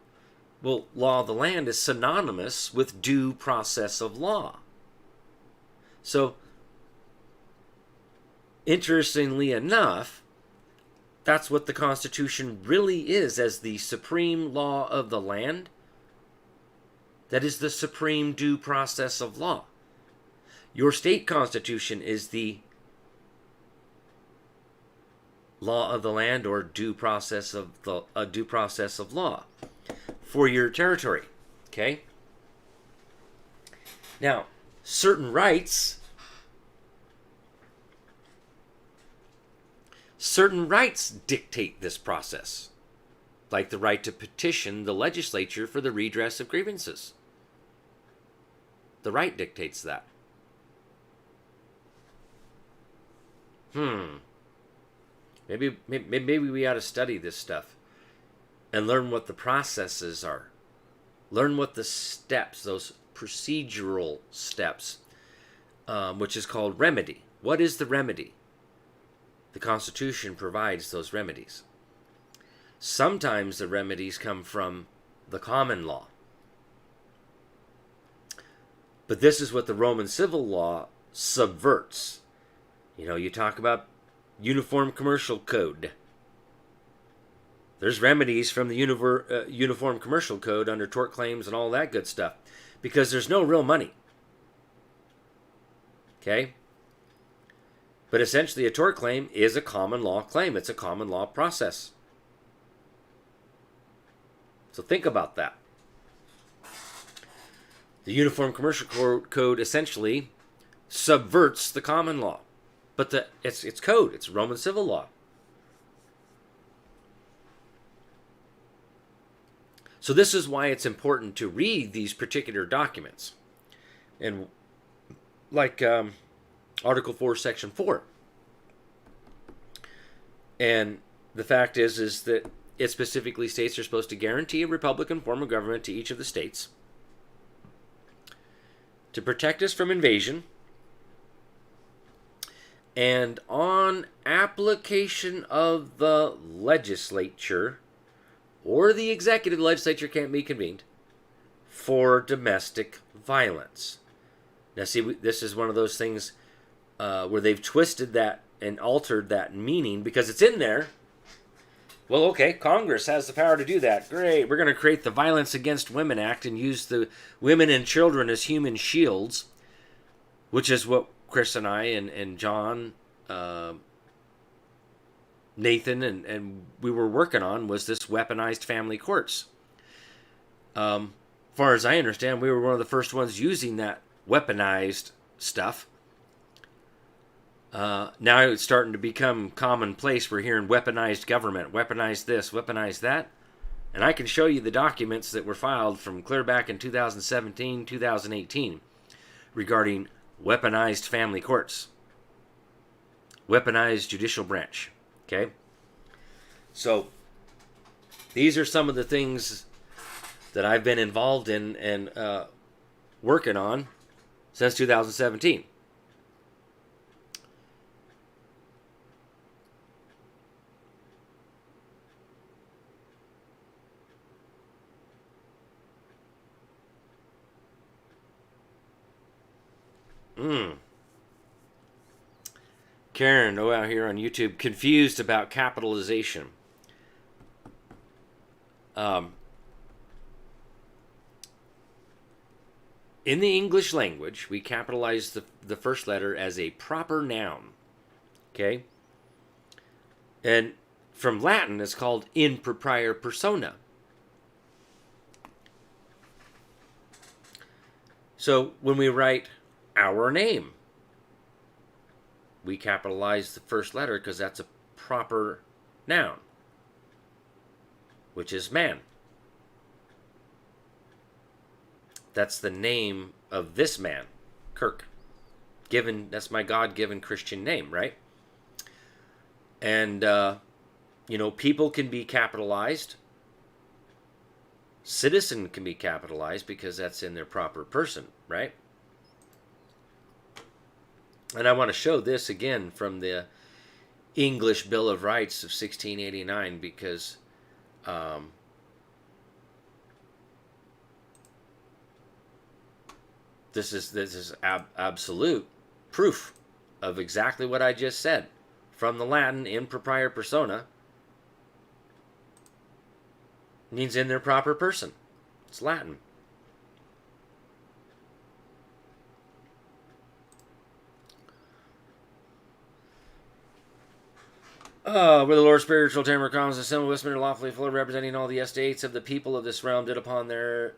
Well, law of the land is synonymous with due process of law. So, interestingly enough, that's what the Constitution really is, as the supreme law of the land. That is the supreme due process of law. Your state constitution is the law of the land or due process of law for your territory. Okay? Now, certain rights dictate this process, like the right to petition the legislature for the redress of grievances. The right dictates that. Maybe we ought to study this stuff and learn what the processes are. Learn what the steps, those procedural steps, which is called remedy. What is the remedy? The Constitution provides those remedies. Sometimes the remedies come from the common law. But this is what the Roman civil law subverts. You talk about Uniform Commercial Code. There's remedies from the Uniform Commercial Code under tort claims and all that good stuff, because there's no real money. Okay? But essentially a tort claim is a common law claim. It's a common law process. So think about that. The Uniform Commercial Code essentially subverts the common law. But it's code. It's Roman civil law. So this is why it's important to read these particular documents. And like Article 4, Section 4. And the fact is that it specifically states they're supposed to guarantee a republican form of government to each of the states to protect us from invasion, and on application of the legislature or the executive legislature can't be convened for domestic violence. Now see, this is one of those things where they've twisted that and altered that meaning because it's in there. Well, okay, Congress has the power to do that. Great. We're going to create the Violence Against Women Act and use the women and children as human shields, which is what Chris and I and John, Nathan, and we were working on, was this weaponized family courts. Far as I understand, we were one of the first ones using that weaponized stuff. Now it's starting to become commonplace. We're hearing weaponized government, weaponized this, weaponized that. And I can show you the documents that were filed from clear back in 2017, 2018 regarding weaponized family courts, weaponized judicial branch. Okay? So these are some of the things that I've been involved in and working on since 2017. Karen, out here on YouTube, confused about capitalization. In the English language, we capitalize the first letter as a proper noun. Okay? And from Latin, it's called in propria persona. So when we write our name, we capitalize the first letter because that's a proper noun, which is man. That's the name of this man, Kirk. That's my God-given Christian name, right? And, people can be capitalized. Citizen can be capitalized because that's in their proper person, right? And I want to show this again from the English Bill of Rights of 1689 because this is absolute proof of exactly what I just said. From the Latin, in propria persona means in their proper person. It's Latin. Where the Lord spiritual Tamar comes, assembled Westminster lawfully full representing all the estates of the people of this realm did upon the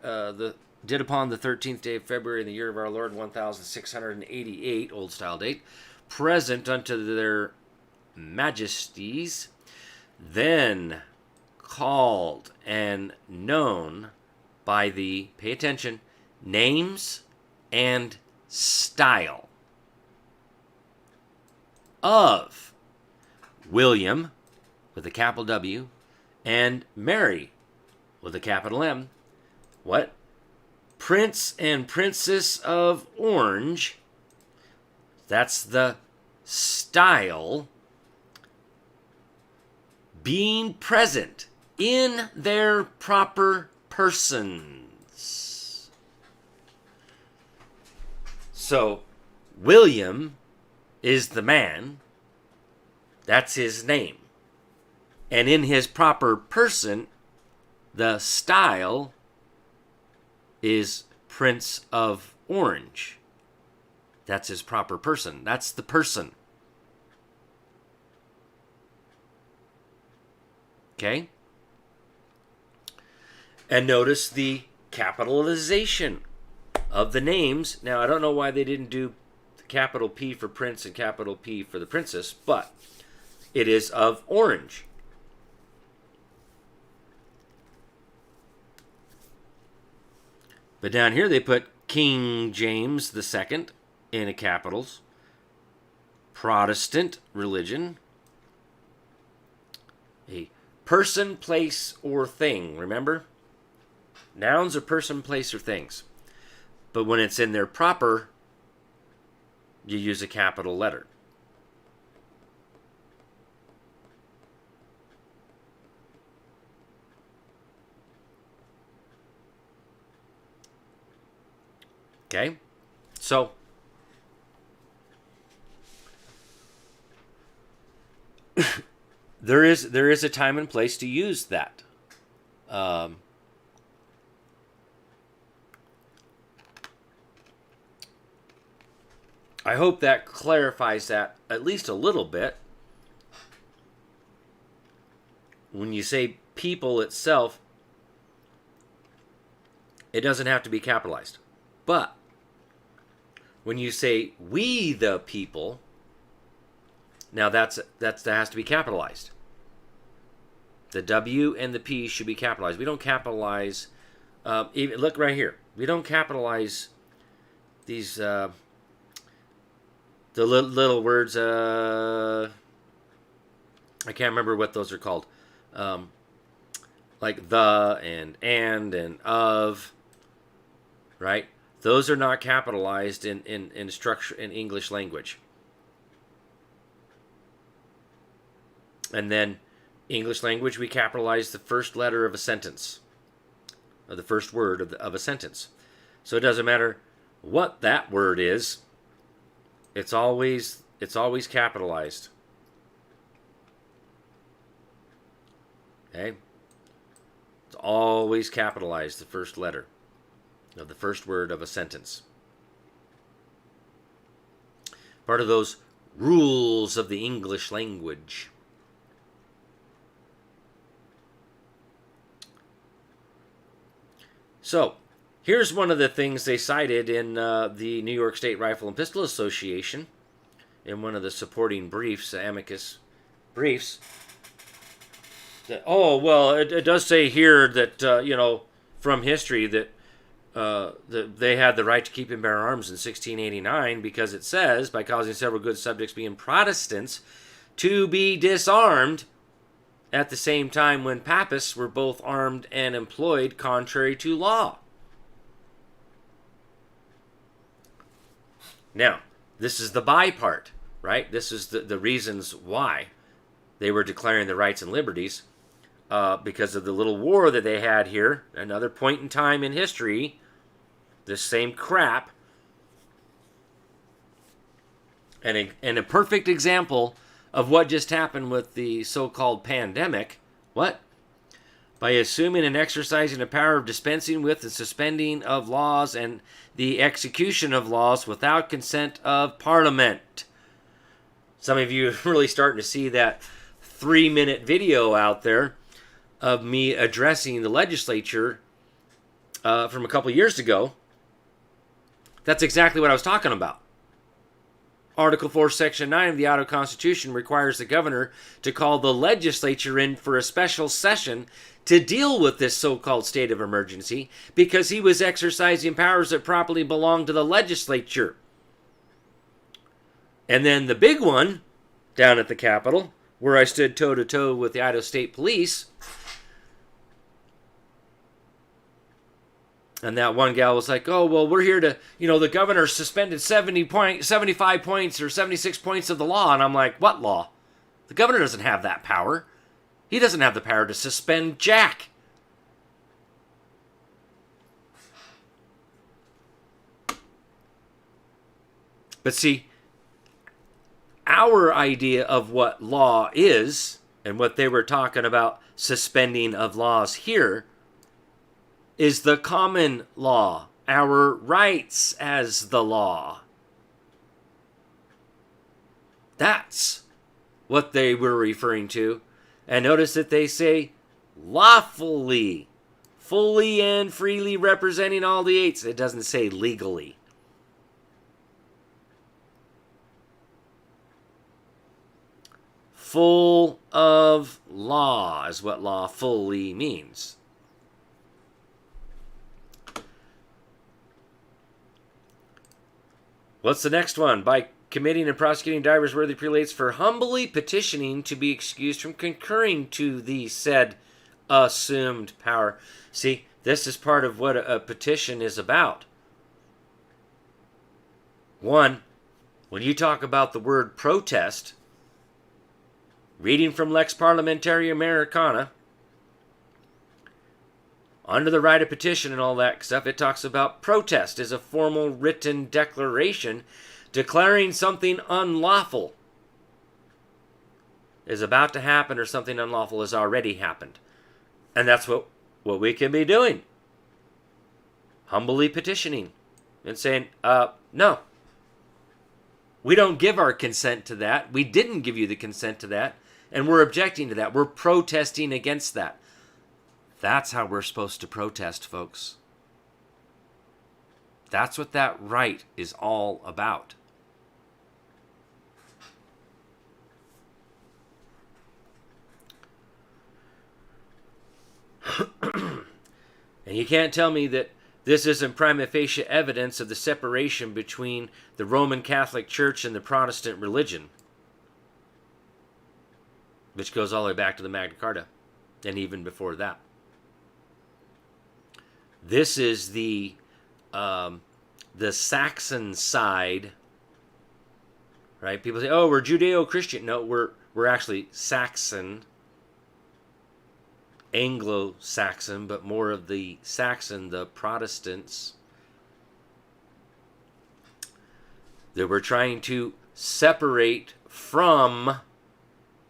13th day of February in the year of our Lord 1688 old style date, present unto their majesties, then called and known by the, pay attention, names and style of William with a capital W and Mary with a capital M. What? Prince and Princess of Orange. That's the style. Being present in their proper persons. So, William is the man. That's his name. And in his proper person, the style is Prince of Orange. That's his proper person. That's the person. Okay? And notice the capitalization of the names. Now, I don't know why they didn't do capital P for Prince and capital P for the Princess, but it is of Orange. But down here they put King James II in capitals. Protestant religion. A person, place, or thing. Remember? Nouns are person, place, or things. But when it's in their proper, you use a capital letter. Okay? So, there is a time and place to use that. I hope that clarifies that at least a little bit. When you say people itself, it doesn't have to be capitalized. But when you say we the people, now that has to be capitalized. The W and the P should be capitalized. We don't capitalize. Even look right here. We don't capitalize these the little words. I can't remember what those are called. Like the and of. Right? Those are not capitalized in structure in English language. And then English language, we capitalize the first letter of a sentence, or the first word of a sentence. So it doesn't matter what that word is. It's always capitalized. Okay? It's always capitalized, the first letter of the first word of a sentence. Part of those rules of the English language. So, here's one of the things they cited in the New York State Rifle and Pistol Association, in one of the supporting briefs, amicus briefs. That, it does say here that, from history that they had the right to keep and bear arms in 1689 because it says, by causing several good subjects being Protestants to be disarmed at the same time when Papists were both armed and employed contrary to law. Now, this is the by part, right? This is the reasons why they were declaring the rights and liberties, because of the little war that they had here, another point in time in history, this same crap. And a perfect example of what just happened with the so-called pandemic. What? By assuming and exercising the power of dispensing with the suspending of laws and the execution of laws without consent of Parliament. Some of you are really starting to see that 3-minute video out there of me addressing the legislature from a couple years ago. That's exactly what I was talking about. Article 4, Section 9 of the Idaho Constitution requires the governor to call the legislature in for a special session to deal with this so-called state of emergency because he was exercising powers that properly belong to the legislature. And then the big one, down at the Capitol, where I stood toe-to-toe with the Idaho State Police, and that one gal was like, oh, well, we're here to, the governor suspended 75 points or 76 points of the law. And I'm like, what law? The governor doesn't have that power. He doesn't have the power to suspend jack. But see, our idea of what law is, and what they were talking about suspending of laws here, is the common law, our rights as the law. That's what they were referring to. And notice that they say lawfully, fully and freely representing all the eights. It doesn't say legally. Full of law is what lawfully means. What's the next one? By committing and prosecuting divers worthy prelates for humbly petitioning to be excused from concurring to the said assumed power. See, this is part of what a petition is about. One, when you talk about the word protest, reading from Lex Parliamentaria Americana, under the right of petition and all that stuff, it talks about protest as a formal written declaration declaring something unlawful is about to happen or something unlawful has already happened. And that's what we can be doing. Humbly petitioning and saying, no. We don't give our consent to that. We didn't give you the consent to that. And we're objecting to that. We're protesting against that. That's how we're supposed to protest, folks. That's what that right is all about. And you can't tell me that this isn't prima facie evidence of the separation between the Roman Catholic Church and the Protestant religion, which goes all the way back to the Magna Carta, and even before that. This is the Saxon side, right? People say, "Oh, we're Judeo-Christian." No, we're actually Saxon, Anglo-Saxon, but more of the Saxon, the Protestants, that we're trying to separate from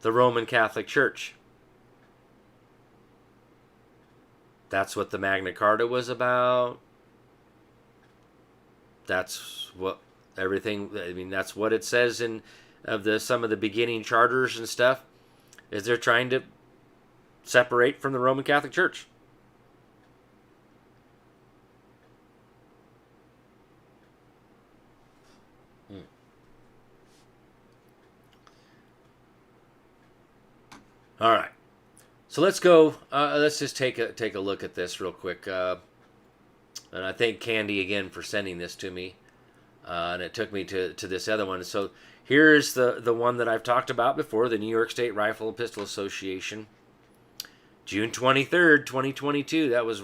the Roman Catholic Church. That's what the Magna Carta was about. That's what that's what it says in some of the beginning charters and stuff, is they're trying to separate from the Roman Catholic Church. All right. So let's go. Let's just take a look at this real quick. And I thank Candy again for sending this to me. And it took me to this other one. So here's the one that I've talked about before, the New York State Rifle and Pistol Association. June 23rd, 2022. That was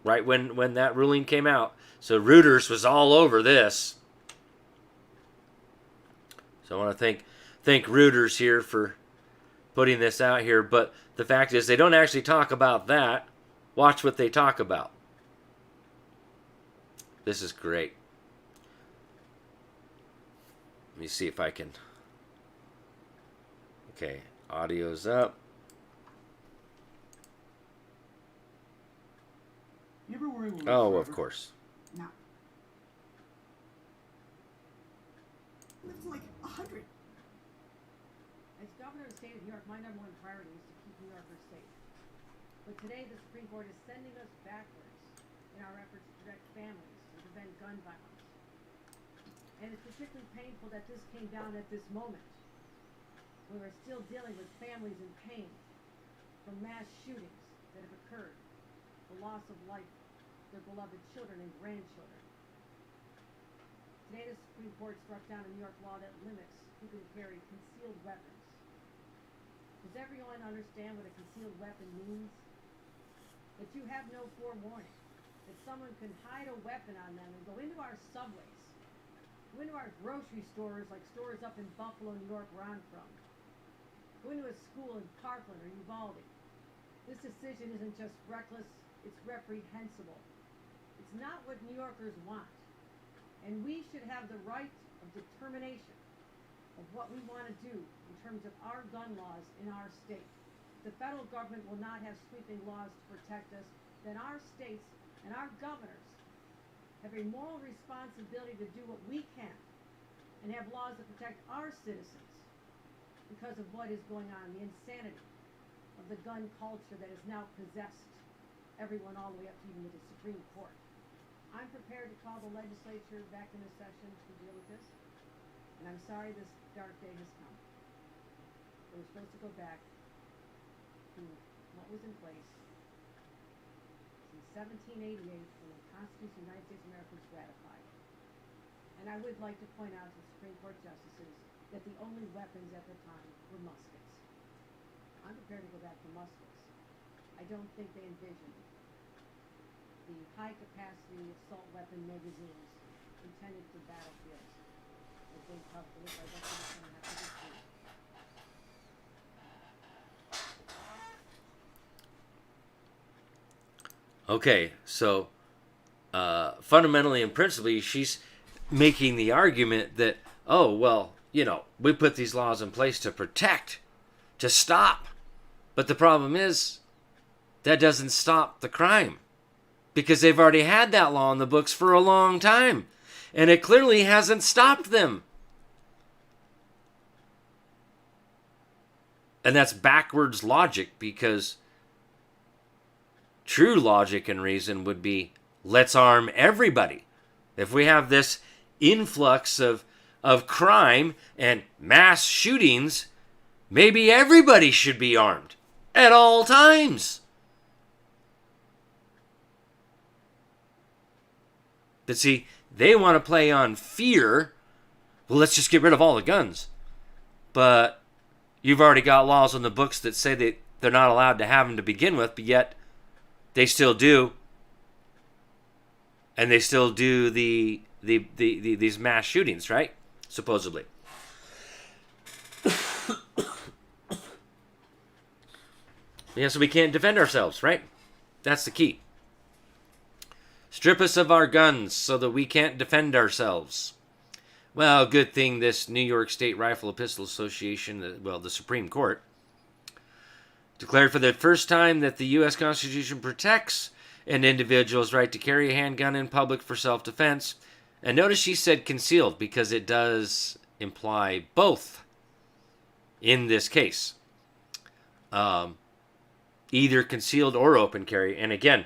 right when that ruling came out. So Reuters was all over this. So I want to thank Reuters here for putting this out here. But the fact is, they don't actually talk about that. Watch what they talk about. This is great. Let me see if I can. Okay, audio's up. You ever worry when Oh, of course. No. It's like 100. As governor of the state state of New York, my number one priority is to keep New Yorkers safe. But today, the Supreme Court is sending us backwards in our efforts to protect families and prevent gun violence. And it's particularly painful that this came down at this moment, when we're still dealing with families in pain from mass shootings that have occurred, the loss of life, their beloved children and grandchildren. Today, the Supreme Court struck down a New York law that limits who can carry concealed weapons. Does everyone understand what a concealed weapon means? That you have no forewarning. That someone can hide a weapon on them and go into our subways, go into our grocery stores, like stores up in Buffalo, New York, where I'm from. Go into a school in Parkland or Uvalde. This decision isn't just reckless, it's reprehensible. It's not what New Yorkers want. And we should have the right of determination of what we want to do in terms of our gun laws in our state. The federal government will not have sweeping laws to protect us. Then our states and our governors have a moral responsibility to do what we can and have laws that protect our citizens because of what is going on, the insanity of the gun culture that has now possessed everyone all the way up to even to the Supreme Court. I'm prepared to call the legislature back into session to deal with this, and I'm sorry this dark day has come. But we're supposed to go back to what was in place since 1788 when the Constitution of the United States of America was ratified. And I would like to point out to the Supreme Court justices that the only weapons at the time were muskets. I'm prepared to go back to muskets. I don't think they envisioned the high-capacity assault weapon magazines intended for battlefields as they probably look like that's what it's going to have to do. Okay, so fundamentally and principally, she's making the argument that, oh, well, we put these laws in place to protect, to stop. But the problem is, that doesn't stop the crime. Because they've already had that law in the books for a long time. And it clearly hasn't stopped them. And that's backwards logic, because true logic and reason would be, let's arm everybody. If we have this influx of crime and mass shootings, maybe everybody should be armed at all times. But see, they want to play on fear. Well, let's just get rid of all the guns. But you've already got laws on the books that say that they're not allowed to have them to begin with, but yet they still do. And they still do these mass shootings, right? Supposedly. Yeah, so we can't defend ourselves, right? That's the key. Strip us of our guns so that we can't defend ourselves. Well, good thing this New York State Rifle and Pistol Association, the Supreme Court, declared for the first time that the U.S. Constitution protects an individual's right to carry a handgun in public for self-defense. And notice she said concealed, because it does imply both in this case. Either concealed or open carry. And again,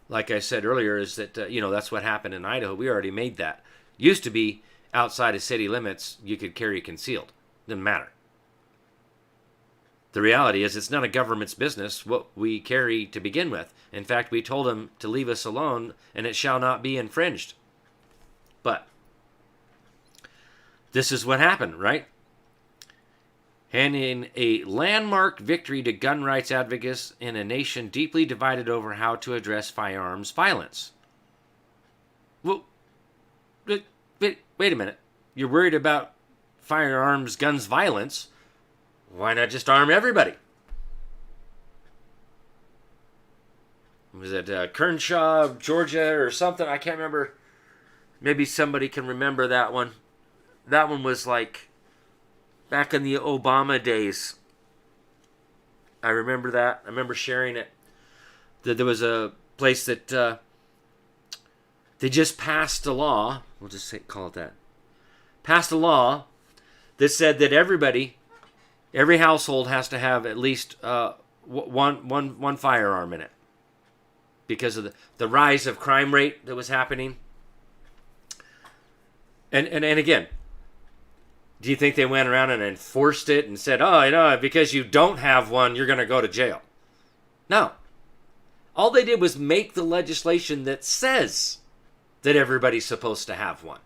like I said earlier, is that, that's what happened in Idaho. We already made that. Used to be outside of city limits, you could carry concealed. Didn't matter. The reality is it's none of government's business what we carry to begin with. In fact, we told them to leave us alone and it shall not be infringed. But this is what happened, right? Handing a landmark victory to gun rights advocates in a nation deeply divided over how to address firearms violence. Well, wait a minute. You're worried about firearms, guns, violence. Why not just arm everybody? Was it Kearnshaw, Georgia, or something? I can't remember. Maybe somebody can remember that one. That one was like back in the Obama days. I remember that. I remember sharing it. That there was a place that they just passed a law. We'll just call it that. Passed a law that said that everybody Every household has to have at least one firearm in it because of the rise of crime rate that was happening. And again, do you think they went around and enforced it and said, oh, because you don't have one, you're going to go to jail? No. All they did was make the legislation that says that everybody's supposed to have one.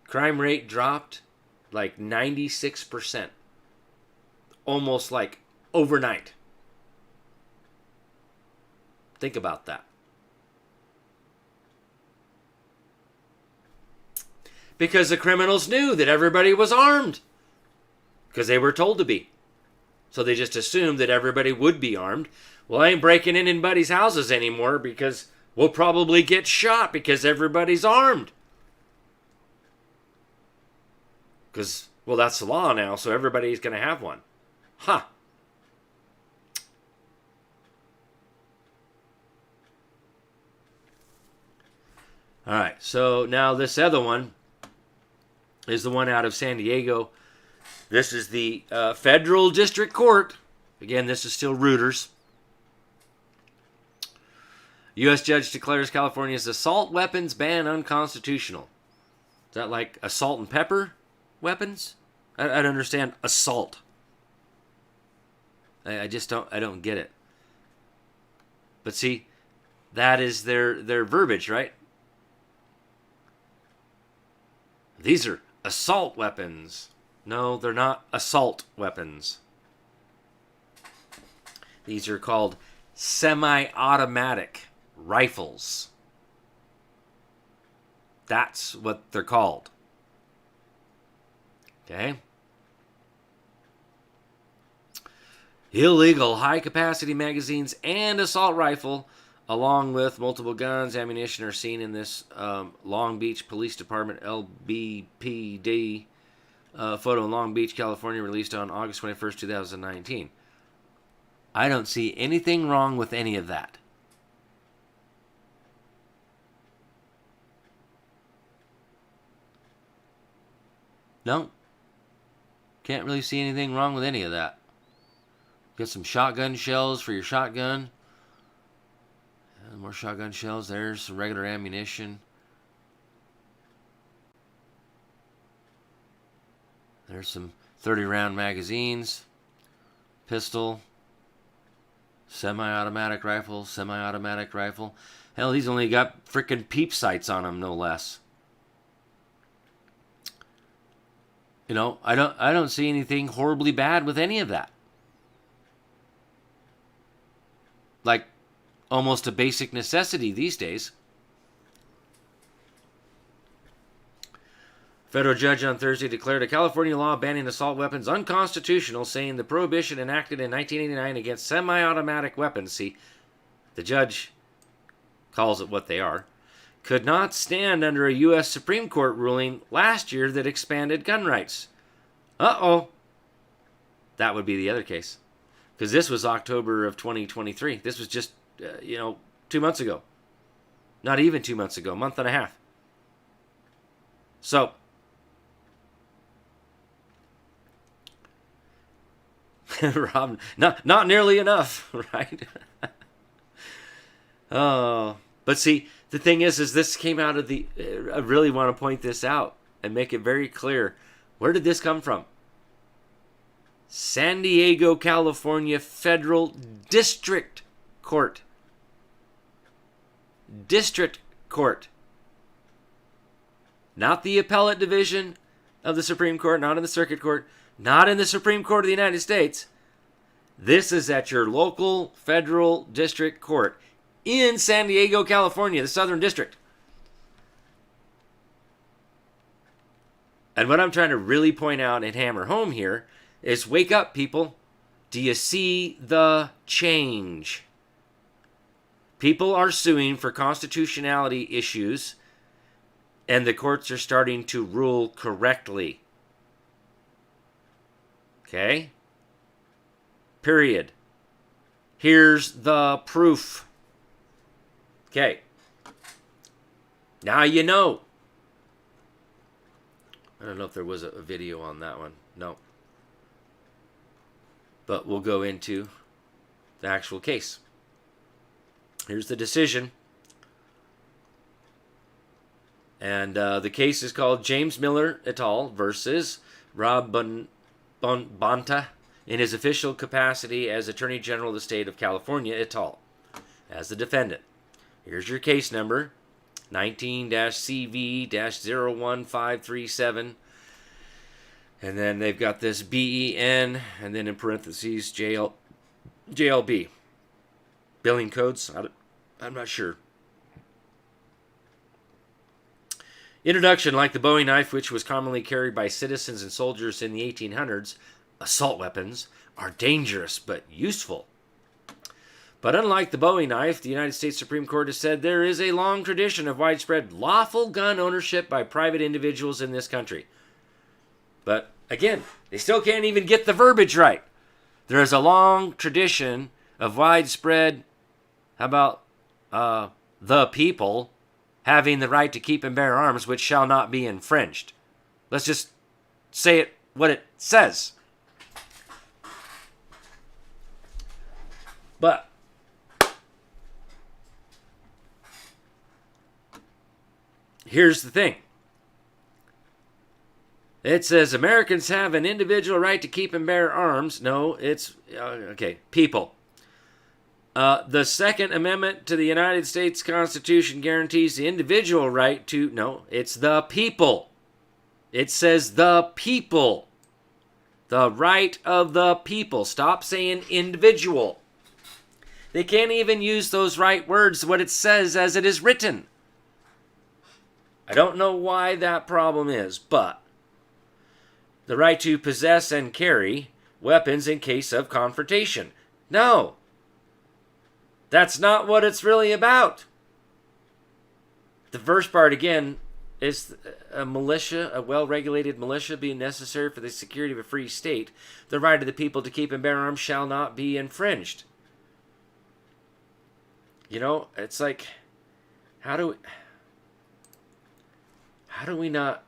Crime rate dropped like 96%. Almost like overnight. Think about that. Because the criminals knew that everybody was armed. Because they were told to be. So they just assumed that everybody would be armed. Well, I ain't breaking in anybody's houses anymore because we'll probably get shot because everybody's armed. Because, well, that's the law now, so everybody's going to have one. Huh. All right, so now this other one is the one out of San Diego. This is the Federal District Court. Again, this is still Reuters. U.S. judge declares California's assault weapons ban unconstitutional. Is that like assault and pepper weapons? I don't understand assault. I just don't get it. But see, that is their verbiage, right? These are assault weapons. No, they're not assault weapons. These are called semi-automatic rifles. That's what they're called. Okay? Illegal high-capacity magazines and assault rifle, along with multiple guns, ammunition, are seen in this Long Beach Police Department LBPD photo in Long Beach, California, released on August 21st, 2019. I don't see anything wrong with any of that. No. Can't really see anything wrong with any of that. Get some shotgun shells for your shotgun. And more shotgun shells. There's some regular ammunition. There's some 30-round magazines. Pistol. Semi-automatic rifle. Semi-automatic rifle. Hell, these only got frickin' peep sights on them, no less. You know, I don't see anything horribly bad with any of that. Like almost a basic necessity these days. Federal judge on Thursday declared a California law banning assault weapons unconstitutional, saying the prohibition enacted in 1989 against semi-automatic weapons, see, the judge calls it what they are, could not stand under a U.S. Supreme Court ruling last year that expanded gun rights. Uh-oh. That would be the other case. Because this was October of 2023. This was just, 2 months ago. Not even 2 months ago. A month and a half. So, Rob, not nearly enough, right? Oh, but see, the thing is this came out of the, I really want to point this out and make it very clear. Where did this come from? San Diego, California Federal District Court. District Court. Not the appellate division of the Supreme Court, not in the Circuit Court, not in the Supreme Court of the United States. This is at your local federal district court in San Diego, California, the Southern District. And what I'm trying to really point out and hammer home here is wake up, people. Do you see the change? People are suing for constitutionality issues, and the courts are starting to rule correctly. Okay? Period. Here's the proof. Okay. Now you know. I don't know if there was a video on that one. No. But we'll go into the actual case. Here's the decision. And the case is called James Miller et al. Versus Rob Bonta in his official capacity as Attorney General of the State of California et al. As the defendant. Here's your case number, 19-CV-01537. And then they've got this BEN, and then in parentheses, JLB. Billing codes, I'm not sure. Introduction: like the Bowie knife, which was commonly carried by citizens and soldiers in the 1800s, assault weapons are dangerous but useful. But unlike the Bowie knife, the United States Supreme Court has said there is a long tradition of widespread lawful gun ownership by private individuals in this country. But again, they still can't even get the verbiage right. There is a long tradition of widespread, how about the people having the right to keep and bear arms, which shall not be infringed. Let's just say it what it says. But here's the thing. It says Americans have an individual right to keep and bear arms. No, it's, people. The Second Amendment to the United States Constitution guarantees the individual right to, no, it's the people. It says the people. The right of the people. Stop saying individual. They can't even use those right words, what it says as it is written. I don't know why that problem is, but the right to possess and carry weapons in case of confrontation. No. That's not what it's really about. The first part, again, is a militia, a well-regulated militia being necessary for the security of a free state. The right of the people to keep and bear arms shall not be infringed. You know, it's like, how do we not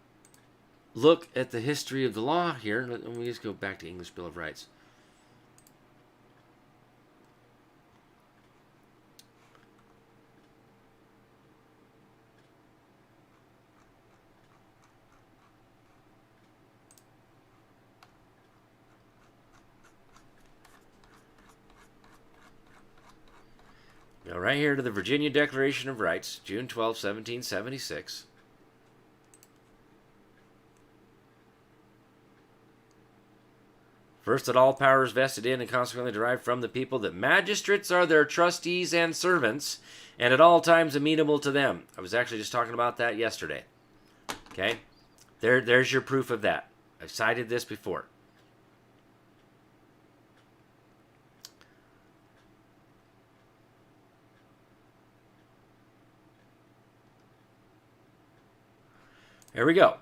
look at the history of the law here? Let me just go back to English Bill of Rights. Now, right here to the Virginia Declaration of Rights, June 12, 1776. First, that all powers vested in and consequently derived from the people, that magistrates are their trustees and servants, and at all times amenable to them. I was actually just talking about that yesterday. Okay? There's your proof of that. I've cited this before. Here we go.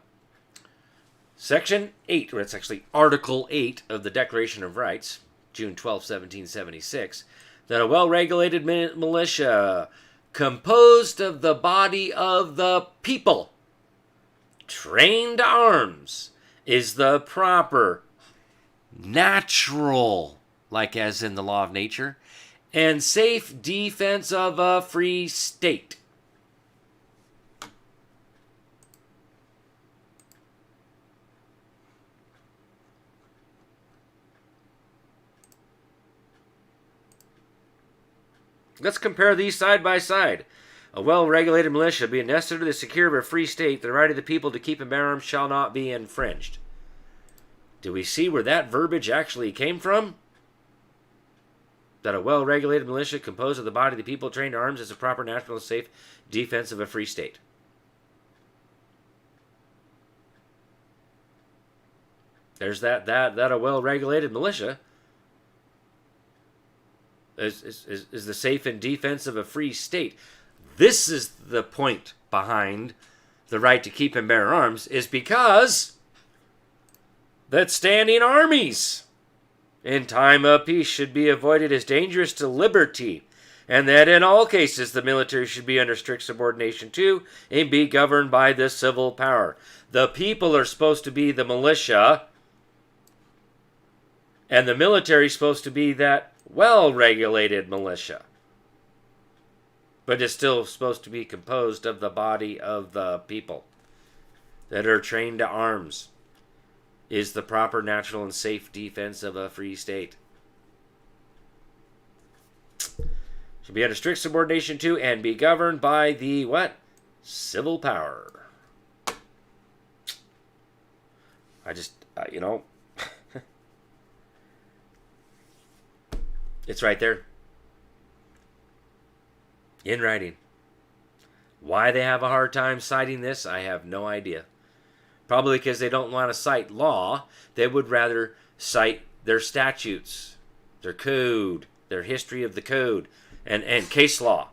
Section 8, or it's actually Article 8 of the Declaration of Rights, June 12, 1776, that a well-regulated militia composed of the body of the people, trained to arms, is the proper, natural, like as in the law of nature, and safe defense of a free state. Let's compare these side by side. A well-regulated militia being necessary to the security of a free state, the right of the people to keep and bear arms shall not be infringed. Do we see where that verbiage actually came from? That a well-regulated militia composed of the body of the people trained to arms is a proper, natural, and safe defense of a free state. There's that a well-regulated militia is the safe and defense of a free state. This is the point behind the right to keep and bear arms, is because that standing armies in time of peace should be avoided as dangerous to liberty, and that in all cases the military should be under strict subordination to and be governed by the civil power. The people are supposed to be the militia, And the military is supposed to be that well-regulated militia. But it's still supposed to be composed of the body of the people that are trained to arms. Is the proper, natural, and safe defense of a free state. Should be under strict subordination to and be governed by the what? Civil power. I just, it's right there. In writing. Why they have a hard time citing this, I have no idea. Probably because they don't want to cite law. They would rather cite their statutes, their code, their history of the code, and case law,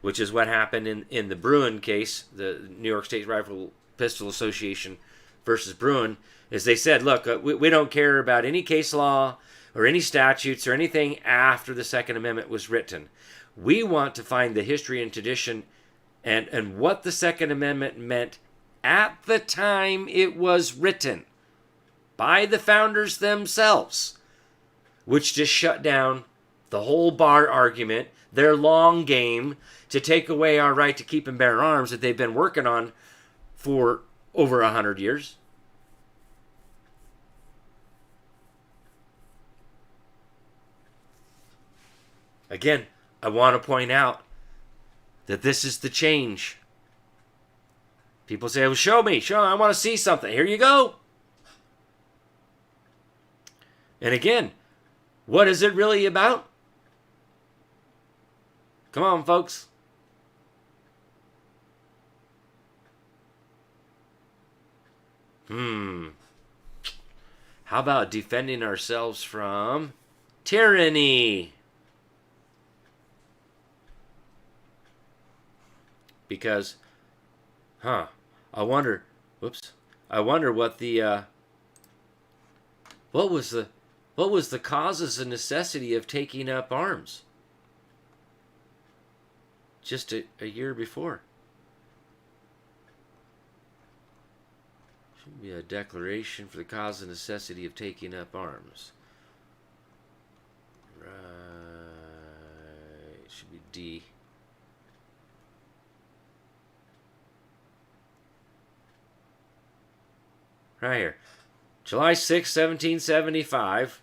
which is what happened in the Bruen case, the New York State Rifle Pistol Association versus Bruen, is they said, look, we don't care about any case law or any statutes or anything after the Second Amendment was written. We want to find the history and tradition and what the Second Amendment meant at the time it was written by the founders themselves, which just shut down the whole bar argument, their long game to take away our right to keep and bear arms that they've been working on for over 100 years. Again, I want to point out that this is the change. People say, well, show me. I want to see something. Here you go. And again, what is it really about? Come on, folks. How about defending ourselves from tyranny? Because, I wonder what the, what was the causes and necessity of taking up arms just a year before? Should be a declaration for the cause and necessity of taking up arms. Right, it should be D. Right here. July 6, 1775.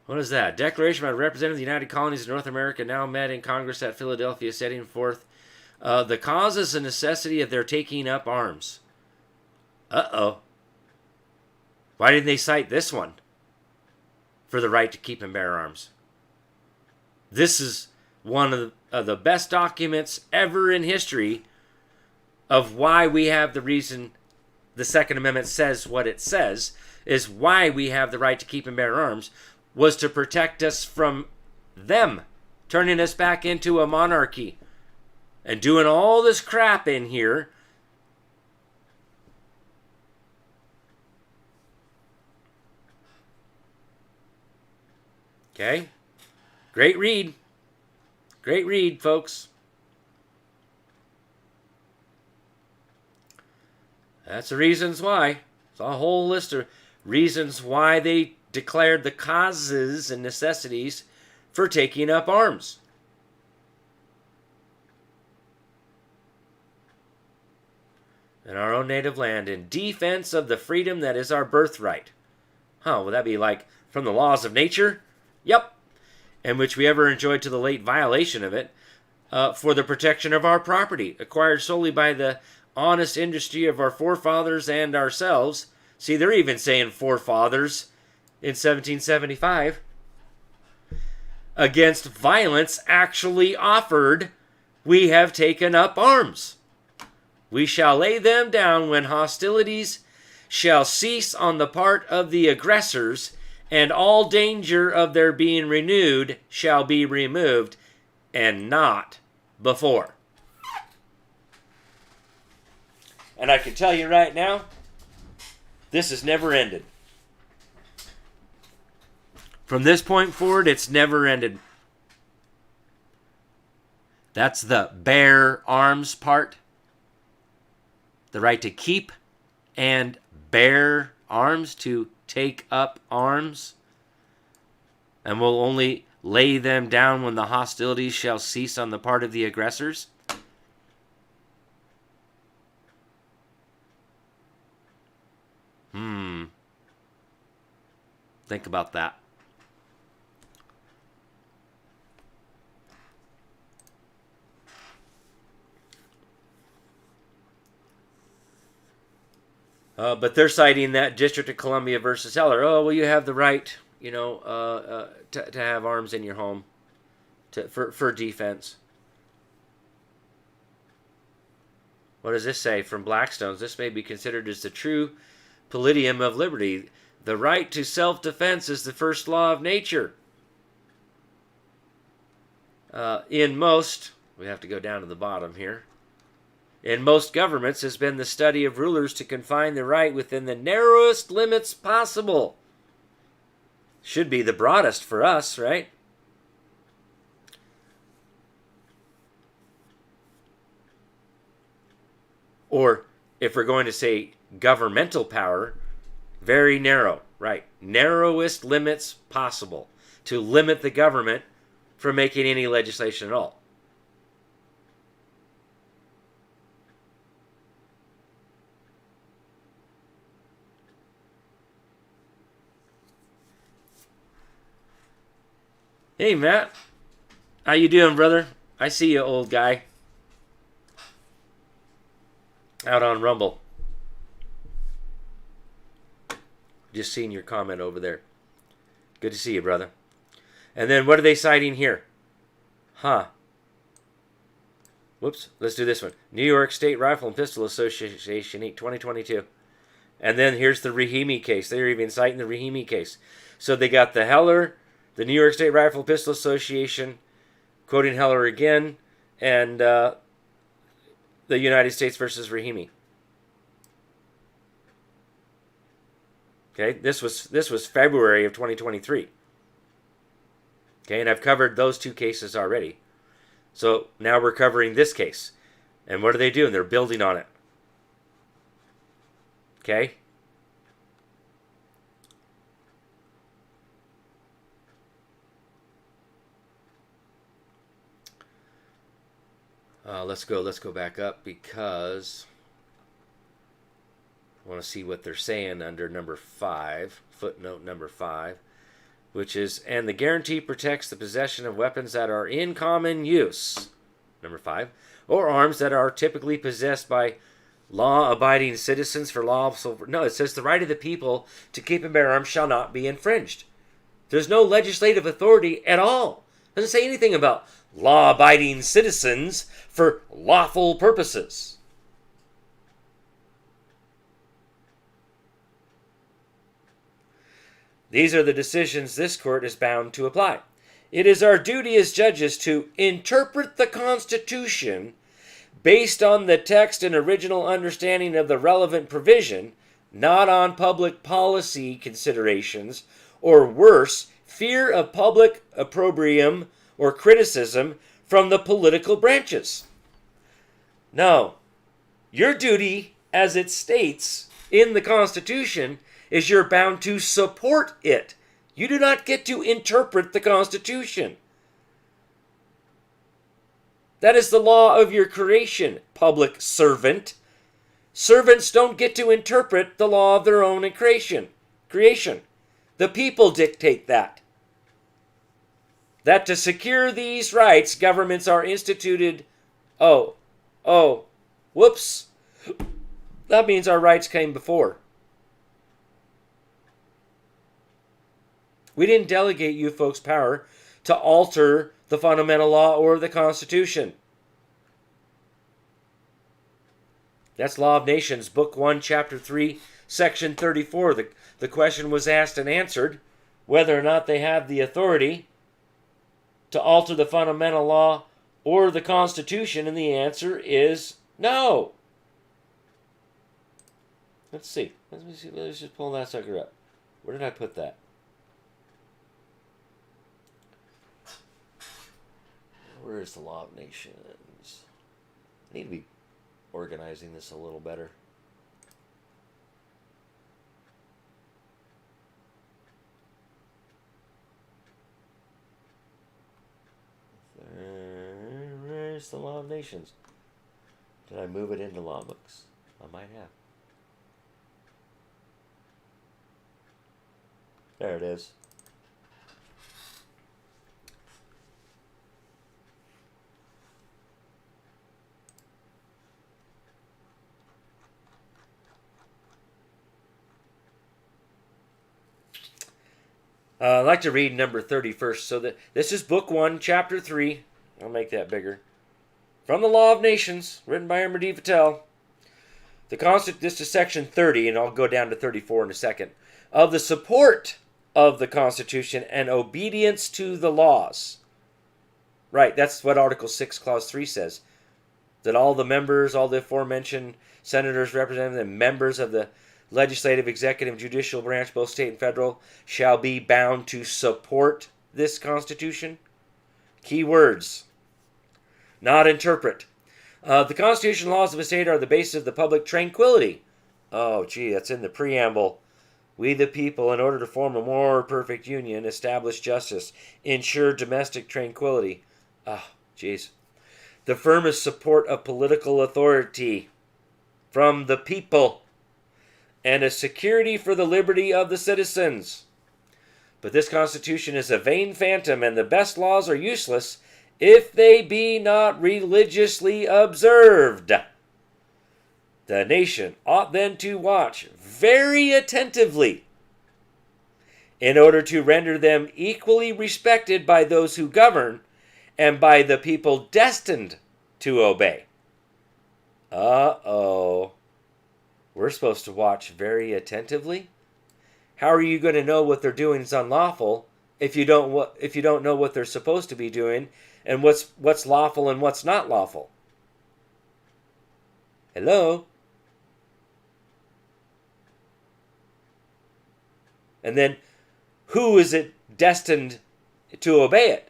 What is that? Declaration by the Representative of the United Colonies of North America now met in Congress at Philadelphia, setting forth the causes and necessity of their taking up arms. Uh-oh. Why didn't they cite this one for the right to keep and bear arms? This is one of the best documents ever in history of why we have the reason the Second Amendment says what it says, is why we have the right to keep and bear arms, was to protect us from them, turning us back into a monarchy and doing all this crap in here. Okay? Great read. Great read, folks. That's the reasons why. It's a whole list of reasons why they declared the causes and necessities for taking up arms. In our own native land, in defense of the freedom that is our birthright. Would that be like from the laws of nature? Yep. And which we ever enjoyed to the late violation of it, for the protection of our property, acquired solely by the honest industry of our forefathers and ourselves. See, they're even saying forefathers in 1775. Against violence actually offered, we have taken up arms. We shall lay them down when hostilities shall cease on the part of the aggressors, and all danger of their being renewed shall be removed, and not before. And I can tell you right now, this has never ended. From this point forward, it's never ended. That's the bear arms part. The right to keep and bear arms, to take up arms, and will only lay them down when the hostilities shall cease on the part of the aggressors? Think about that. But they're citing that District of Columbia versus Heller. Oh, well, you have the right, to have arms in your home for defense. What does this say from Blackstone's? This may be considered as the true palladium of liberty. The right to self-defense is the first law of nature. In most, we have to go down to the bottom here. In most governments has been the study of rulers to confine the right within the narrowest limits possible. Should be the broadest for us, right? Or if we're going to say governmental power, very narrow, right? Narrowest limits possible to limit the government from making any legislation at all. Hey, Matt. How you doing, brother? I see you, old guy. Out on Rumble. Just seeing your comment over there. Good to see you, brother. And then what are they citing here? Whoops. Let's do this one. New York State Rifle and Pistol Association, 2022. And then here's the Rahimi case. They're even citing the Rahimi case. So they got the Heller, the New York State Rifle and Pistol Association, quoting Heller again, and the United States versus Rahimi. Okay, this was February of 2023. Okay, and I've covered those two cases already. So now we're covering this case. And what are they doing? They're building on it. Okay? Let's go back up because I want to see what they're saying under number 5, footnote number 5, which is, and the guarantee protects the possession of weapons that are in common use, number 5, or arms that are typically possessed by law-abiding citizens for lawful. No, it says the right of the people to keep and bear arms shall not be infringed. There's no legislative authority at all. It doesn't say anything about law-abiding citizens for lawful purposes. These are the decisions this court is bound to apply. It is our duty as judges to interpret the Constitution based on the text and original understanding of the relevant provision, not on public policy considerations, or worse, fear of public opprobrium or criticism from the political branches. No, your duty, as it states in the Constitution, is you're bound to support it. You do not get to interpret the Constitution. That is the law of your creation, public servant. Servants don't get to interpret the law of their own creation. The people dictate that. That to secure these rights, governments are instituted. Whoops. That means our rights came before. We didn't delegate you folks power to alter the fundamental law or the Constitution. That's Law of Nations, Book 1, Chapter 3, Section 34. The question was asked and answered whether or not they have the authority to alter the fundamental law or the Constitution, and the answer is no. Let's see. Let's just pull that sucker up. Where did I put that? Where is the Law of Nations? I need to be organizing this a little better. this the law of nations? Did I move it into law books? I might have. There it is. I'd like to read number 30 first. So this is book 1, chapter 3. I'll make that bigger. From the Law of Nations, written by Amar D. Vattel. This is section 30, and I'll go down to 34 in a second. Of the support of the Constitution and obedience to the laws. Right, that's what Article 6, Clause 3 says. That all the members, all the aforementioned senators, representatives, and members of the legislative, executive, judicial branch, both state and federal, shall be bound to support this Constitution. Key words. Not interpret. The Constitution and laws of a state are the basis of the public tranquility. Oh, gee, that's in the preamble. We the people, in order to form a more perfect union, establish justice, ensure domestic tranquility. Oh, geez. The firmest support of political authority from the people, and a security for the liberty of the citizens. But this Constitution is a vain phantom, and the best laws are useless if they be not religiously observed. The nation ought then to watch very attentively in order to render them equally respected by those who govern and by the people destined to obey. Uh-oh. We're supposed to watch very attentively? How are you going to know what they're doing is unlawful if you don't know what they're supposed to be doing and what's lawful and what's not lawful? Hello? And then, who is it destined to obey it?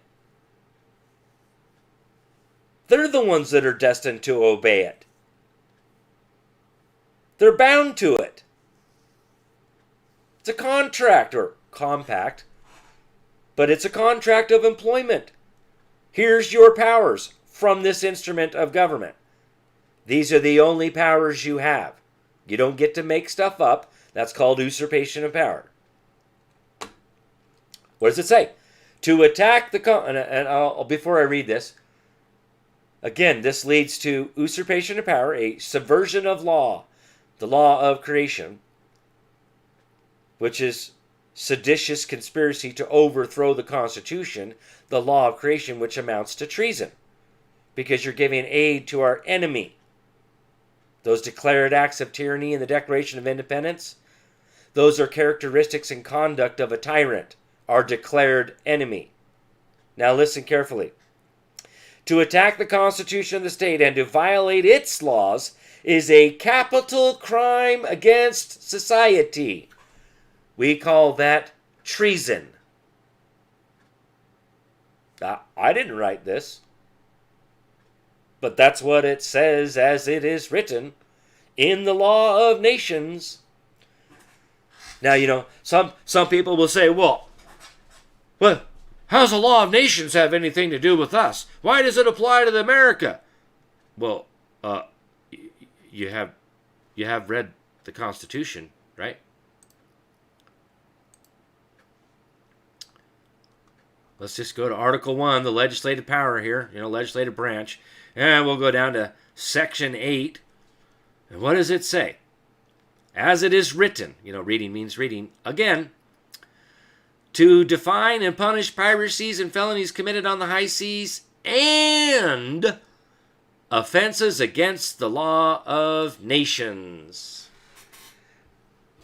They're the ones that are destined to obey it. They're bound to it. It's a contract or compact, but it's a contract of employment. Here's your powers from this instrument of government. These are the only powers you have. You don't get to make stuff up. That's called usurpation of power. What does it say? To attack the... before I read this, again, this leads to usurpation of power, a subversion of law, the law of creation, which is seditious conspiracy to overthrow the Constitution, the law of creation, which amounts to treason, because you're giving aid to our enemy. Those declared acts of tyranny in the Declaration of Independence, those are characteristics and conduct of a tyrant, our declared enemy. Now listen carefully. To attack the Constitution of the state and to violate its laws is a capital crime against society. We call that treason. I didn't write this, but that's what it says as it is written in the Law of Nations. Now, some people will say, well, how does the Law of Nations have anything to do with us? Why does it apply to America? Well, you have read the Constitution, right? Let's just go to Article 1, the legislative power here, legislative branch. And we'll go down to Section 8. And what does it say? As it is written, reading means reading, again, to define and punish piracies and felonies committed on the high seas and offenses against the law of nations.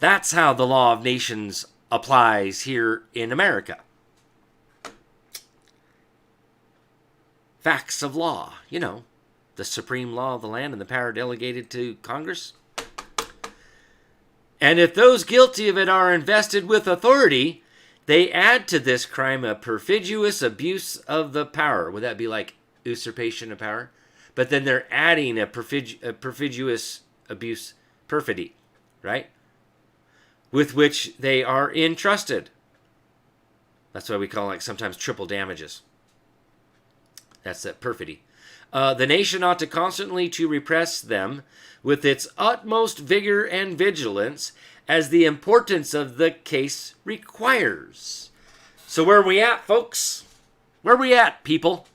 That's how the law of nations applies here in America. Facts of law, the supreme law of the land and the power delegated to Congress. And if those guilty of it are invested with authority, they add to this crime a perfidious abuse of the power. Would that be like usurpation of power? But then they're adding a perfidious abuse, perfidy, right? With which they are entrusted. That's why we call sometimes triple damages. That's that perfidy. The nation ought to constantly to repress them with its utmost vigor and vigilance, as the importance of the case requires. So where are we at, folks? Where are we at, people?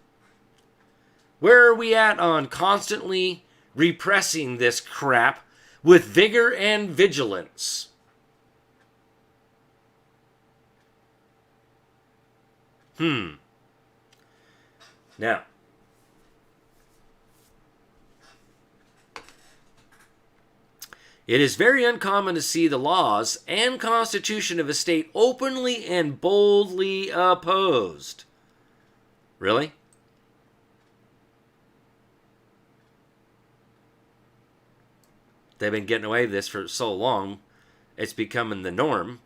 Where are we at on constantly repressing this crap with vigor and vigilance? Now, it is very uncommon to see the laws and constitution of a state openly and boldly opposed. Really? They've been getting away with this for so long, it's becoming the norm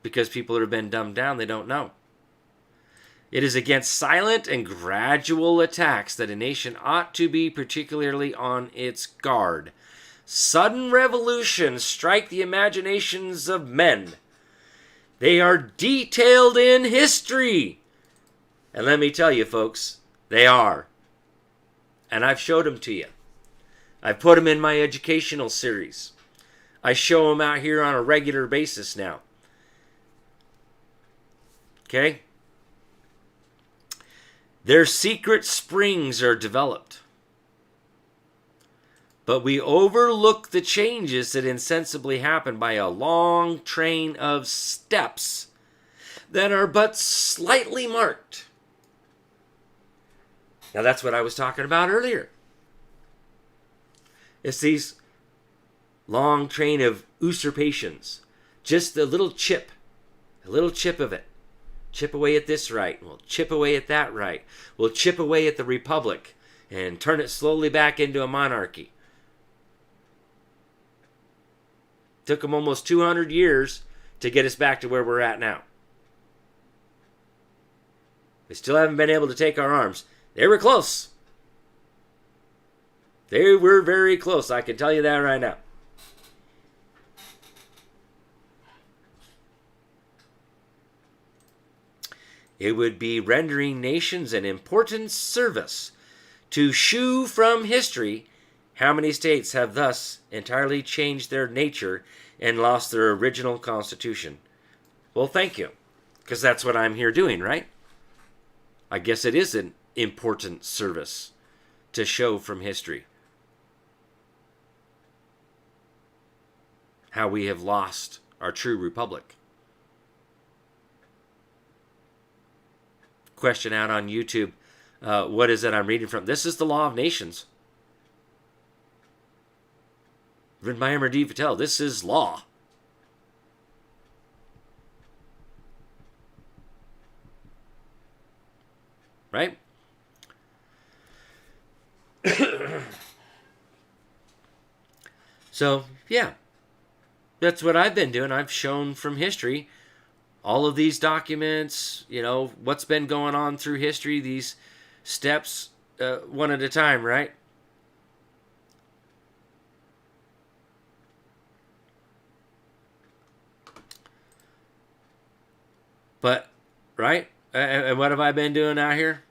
because people that have been dumbed down, they don't know. It is against silent and gradual attacks that a nation ought to be particularly on its guard. Sudden revolutions strike the imaginations of men. They are detailed in history. And let me tell you, folks, they are. And I've showed them to you. I've put them in my educational series. I show them out here on a regular basis now. Okay? Their secret springs are developed. But we overlook the changes that insensibly happen by a long train of steps that are but slightly marked. Now that's what I was talking about earlier. It's these long train of usurpations. Just a little chip of it. Chip away at this right. We'll chip away at that right. We'll chip away at the republic and turn it slowly back into a monarchy. Took them almost 200 years to get us back to where we're at now. They still haven't been able to take our arms. They were close. They were very close. I can tell you that right now. It would be rendering nations an important service to shew from history how many states have thus entirely changed their nature and lost their original constitution. Well, thank you, because that's what I'm here doing, right? I guess it is an important service to show from history how we have lost our true republic. Question out on YouTube. What is it I'm reading from? This is the Law of Nations. Written by Amardeep Patel. This is law. Right? So, yeah. That's what I've been doing. I've shown from history all of these documents, you know, what's been going on through history, these steps, one at a time, right? But, right? And what have I been doing out here?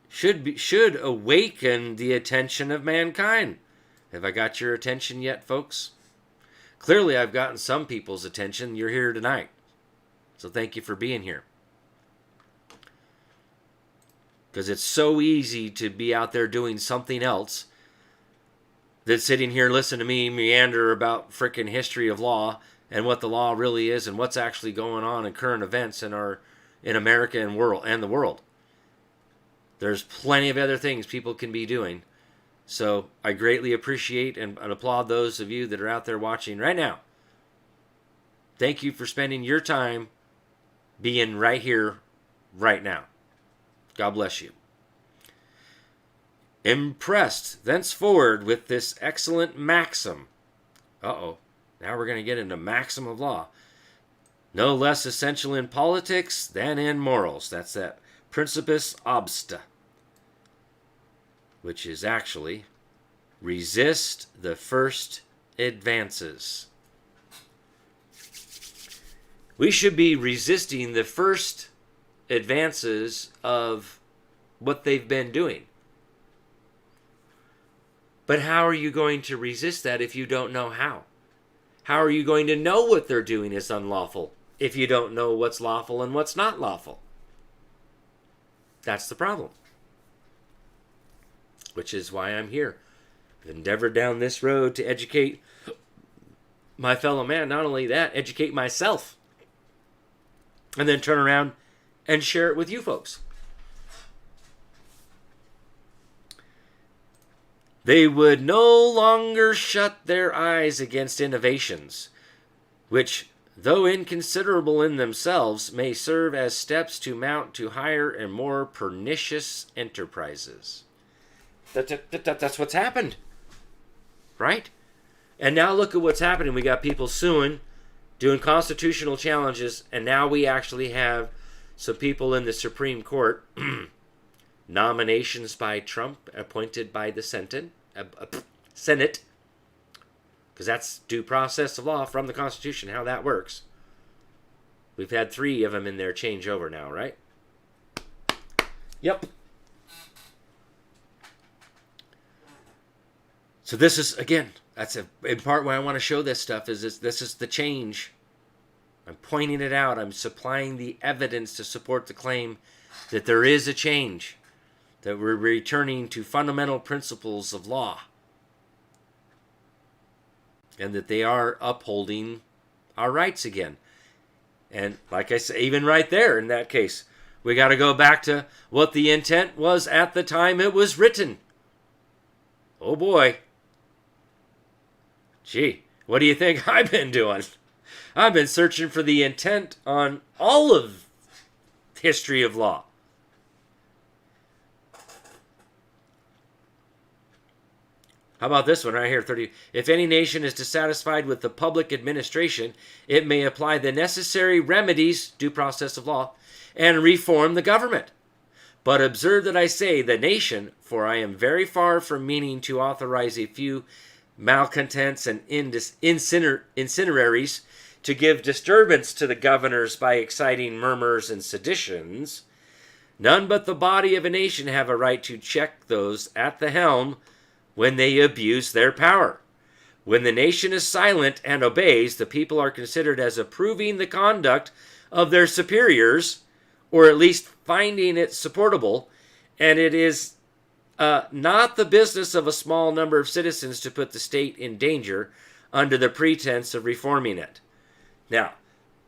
Should awaken the attention of mankind. Have I got your attention yet, folks? Clearly, I've gotten some people's attention. You're here tonight. So thank you for being here. Because it's so easy to be out there doing something else than sitting here listening to me meander about frickin' history of law and what the law really is and what's actually going on in current events in America and the world. There's plenty of other things people can be doing. So I greatly appreciate and applaud those of you that are out there watching right now. Thank you for spending your time being right here, right now. God bless you. Impressed thenceforward with this excellent maxim. Now we're going to get into maxim of law. No less essential in politics than in morals. That's that principus obsta, which is actually resist the first advances. We should be resisting the first advances of what they've been doing. But how are you going to resist that if you don't know how? How are you going to know what they're doing is unlawful if you don't know what's lawful and what's not lawful? That's the problem. Which is why I'm here. I've endeavored down this road to educate my fellow man. Not only that, educate myself. And then turn around and share it with you folks. They would no longer shut their eyes against innovations, which, though inconsiderable in themselves, may serve as steps to mount to higher and more pernicious enterprises. That's what's happened, right? And now look at what's happening. We got people suing, doing constitutional challenges, and now we actually have some people in the Supreme Court, nominations by Trump, appointed by the Senate, because that's due process of law from the Constitution, how that works. We've had 3 of them in there change over now, right? Yep. So this is, again, that's in part why I want to show this stuff, is this is the change. I'm pointing it out. I'm supplying the evidence to support the claim that there is a change, that we're returning to fundamental principles of law, and that they are upholding our rights again. And like I say, even right there in that case, we got to go back to what the intent was at the time it was written. Oh boy. Gee, what do you think I've been doing? I've been searching for the intent on all of history of law. How about this one right here, 30? If any nation is dissatisfied with the public administration, it may apply the necessary remedies, due process of law, and reform the government. But observe that I say the nation, for I am very far from meaning to authorize a few malcontents and incendiaries to give disturbance to the governors by exciting murmurs and seditions. None but the body of a nation have a right to check those at the helm when they abuse their power. When the nation is silent and obeys, the people are considered as approving the conduct of their superiors, or at least finding it supportable, and it is not the business of a small number of citizens to put the state in danger under the pretense of reforming it. Now,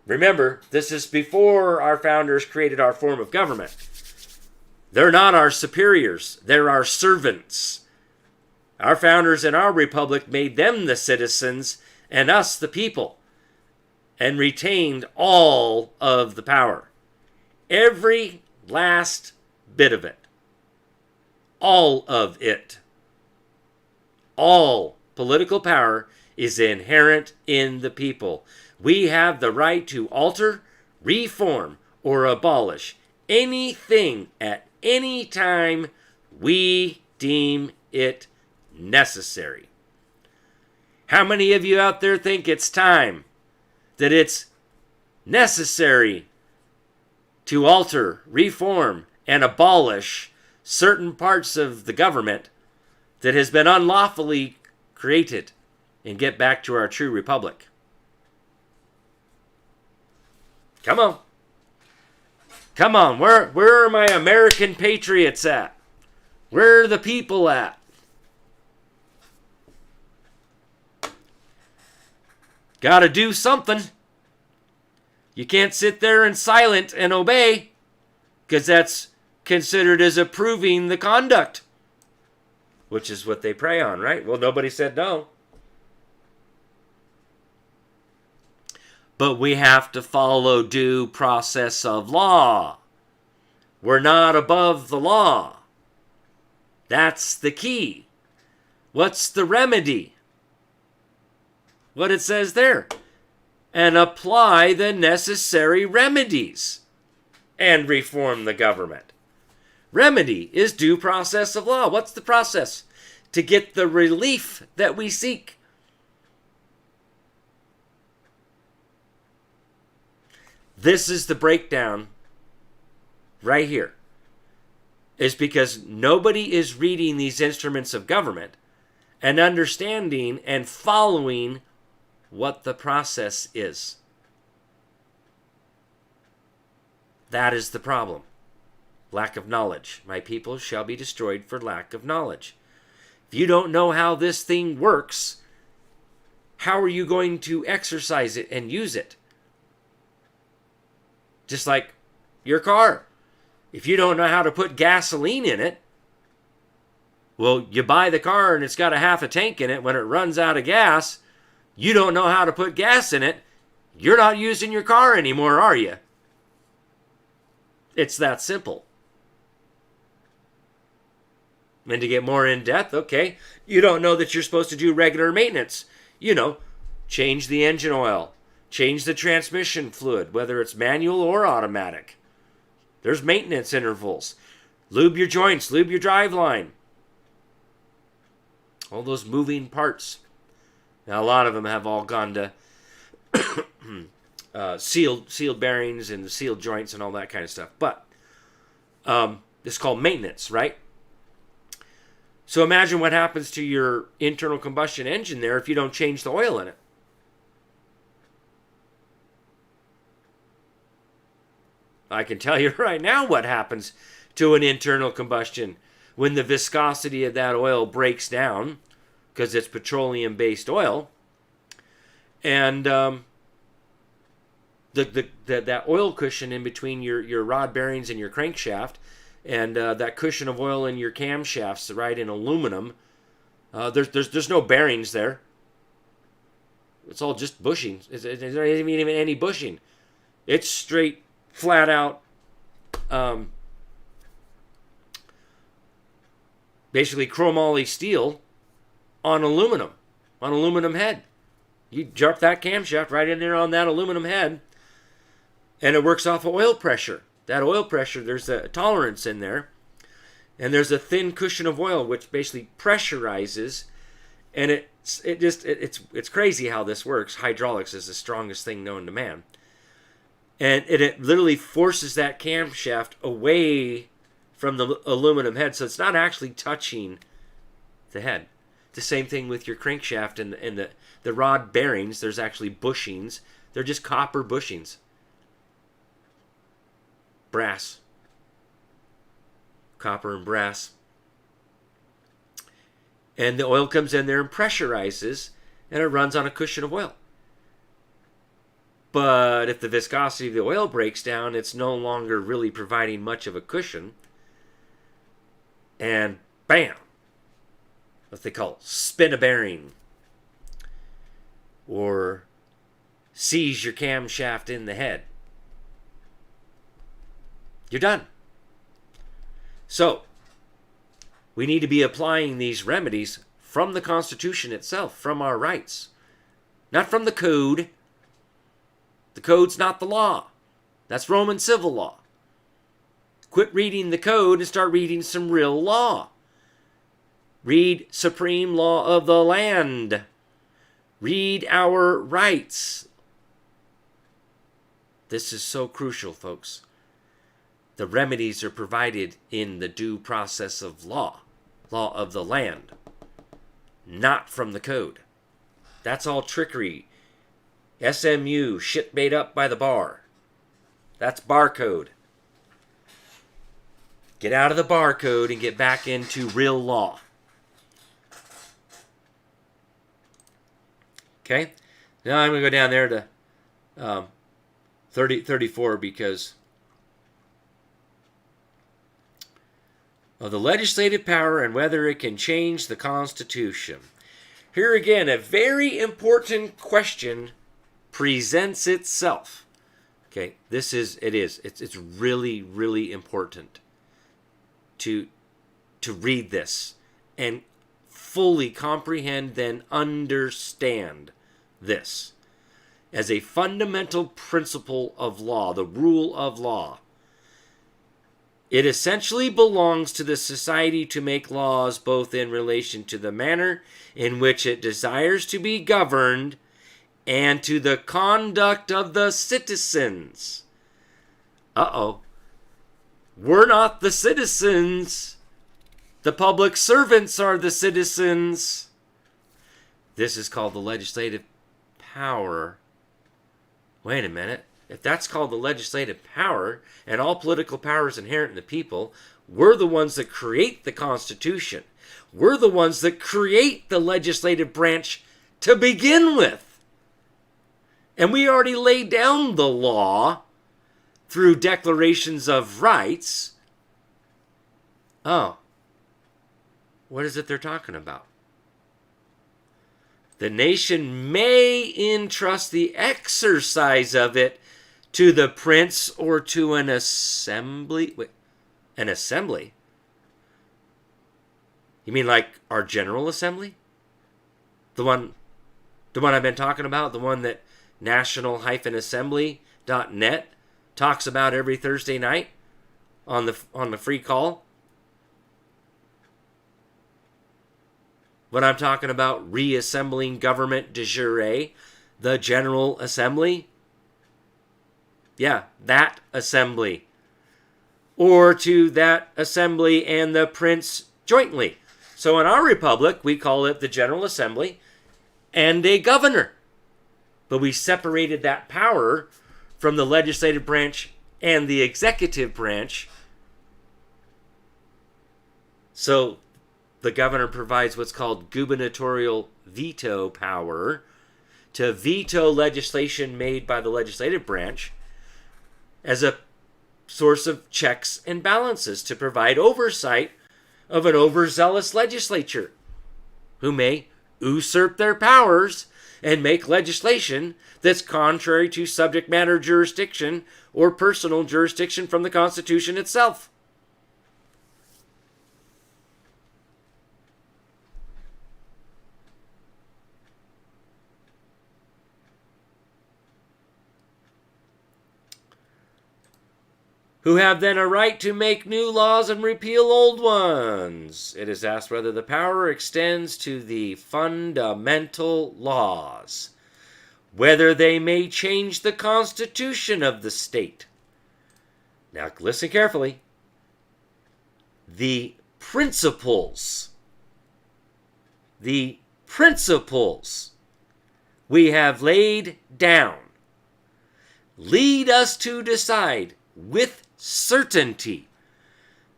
remember, this is before our founders created our form of government. They're not our superiors. They're our servants. Our founders in our republic made them the citizens and us the people, and retained all of the power. Every last bit of it. All of it. All political power is inherent in the people. We have the right to alter, reform, or abolish anything at any time we deem it necessary. How many of you out there think it's time, that it's necessary to alter, reform, and abolish certain parts of the government that has been unlawfully created and get back to our true republic? Come on. Come on. Where are my American patriots at? Where are the people at? Gotta do something. You can't sit there and silent and obey, because that's considered as approving the conduct, which is what they prey on, right? Well, nobody said no. But we have to follow due process of law. We're not above the law. That's the key. What's the remedy? What it says there. And apply the necessary remedies and reform the government. Remedy is due process of law. What's the process? To get the relief that we seek. This is the breakdown right here. Is because nobody is reading these instruments of government and understanding and following what the process is. That is the problem. Lack of knowledge. My people shall be destroyed for lack of knowledge. If you don't know how this thing works, how are you going to exercise it and use it? Just like your car. If you don't know how to put gasoline in it, well, you buy the car and it's got a half a tank in it. When it runs out of gas, you don't know how to put gas in it. You're not using your car anymore, are you? It's that simple. And to get more in depth, okay, you don't know that you're supposed to do regular maintenance. You know, change the engine oil, change the transmission fluid, whether it's manual or automatic. There's maintenance intervals. Lube your joints, lube your driveline. All those moving parts. Now, a lot of them have all gone to sealed bearings and sealed joints and all that kind of stuff. But it's called maintenance, right? So imagine what happens to your internal combustion engine there if you don't change the oil in it. I can tell you right now what happens to an internal combustion when the viscosity of that oil breaks down, because it's petroleum-based oil, and that oil cushion in between your rod bearings and your crankshaft, and that cushion of oil in your camshafts, right, in aluminum, there's no bearings there. It's all just bushings. There's not even any bushing. It's straight, flat out, basically chromoly steel on aluminum head. You drop that camshaft right in there on that aluminum head, and it works off of oil pressure. That oil pressure, there's a tolerance in there, and there's a thin cushion of oil which basically pressurizes, and it's crazy how this works. Hydraulics is the strongest thing known to man, and it literally forces that camshaft away from the aluminum head, so it's not actually touching the head. The same thing with your crankshaft and the rod bearings. There's actually bushings. They're just copper bushings. Brass. Copper and brass. And the oil comes in there and pressurizes, and it runs on a cushion of oil. But if the viscosity of the oil breaks down, it's no longer really providing much of a cushion. And bam! What they call spin a bearing. Or seize your camshaft in the head. You're done. So, we need to be applying these remedies from the Constitution itself, from our rights. Not from the code. The code's not the law. That's Roman civil law. Quit reading the code and start reading some real law. Read Supreme Law of the Land. Read our rights. This is so crucial, folks. The remedies are provided in the due process of law of the land, not from the code. That's all trickery. SMU, shit made up by the bar. That's barcode. Get out of the barcode and get back into real law. Okay? Now I'm going to go down there to 34 because of the legislative power and whether it can change the Constitution. Here again, a very important question presents itself. Okay, it's really, really important to read this and fully comprehend, then understand this as a fundamental principle of law, the rule of law. It essentially belongs to the society to make laws both in relation to the manner in which it desires to be governed and to the conduct of the citizens. We're not the citizens. The public servants are the citizens. this is called the legislative power. Wait a minute. If that's called the legislative power, and all political power is inherent in the people, we're the ones that create the Constitution. We're the ones that create the legislative branch to begin with. And we already laid down the law through declarations of rights. Oh, what is it they're talking about? The nation may entrust the exercise of it to the prince or to an assembly. Wait, an assembly? You mean like our General Assembly? The one I've been talking about? The one that national-assembly.net talks about every Thursday night on the free call? When I'm talking about reassembling government de jure, the General Assembly? Yeah, that assembly. Or to that assembly and the prince jointly. So in our republic, we call it the General Assembly and a governor. But we separated that power from the legislative branch and the executive branch. So the governor provides what's called gubernatorial veto power to veto legislation made by the legislative branch as a source of checks and balances to provide oversight of an overzealous legislature who may usurp their powers and make legislation that's contrary to subject matter jurisdiction or personal jurisdiction from the Constitution itself. Who have then a right to make new laws and repeal old ones. It is asked whether the power extends to the fundamental laws, whether they may change the constitution of the state. Now listen carefully. The principles we have laid down lead us to decide with certainty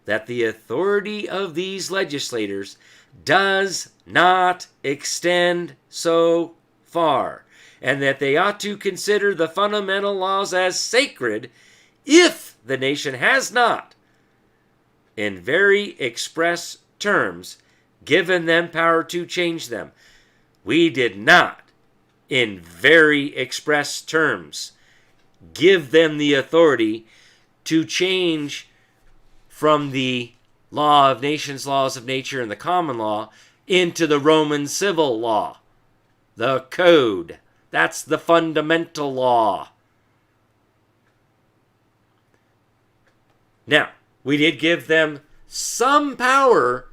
that the authority of these legislators does not extend so far, and that they ought to consider the fundamental laws as sacred if the nation has not, in very express terms, given them power to change them. We did not, in very express terms, give them the authority to change from the law of nations, laws of nature, and the common law into the Roman civil law, the code. That's the fundamental law. Now, we did give them some power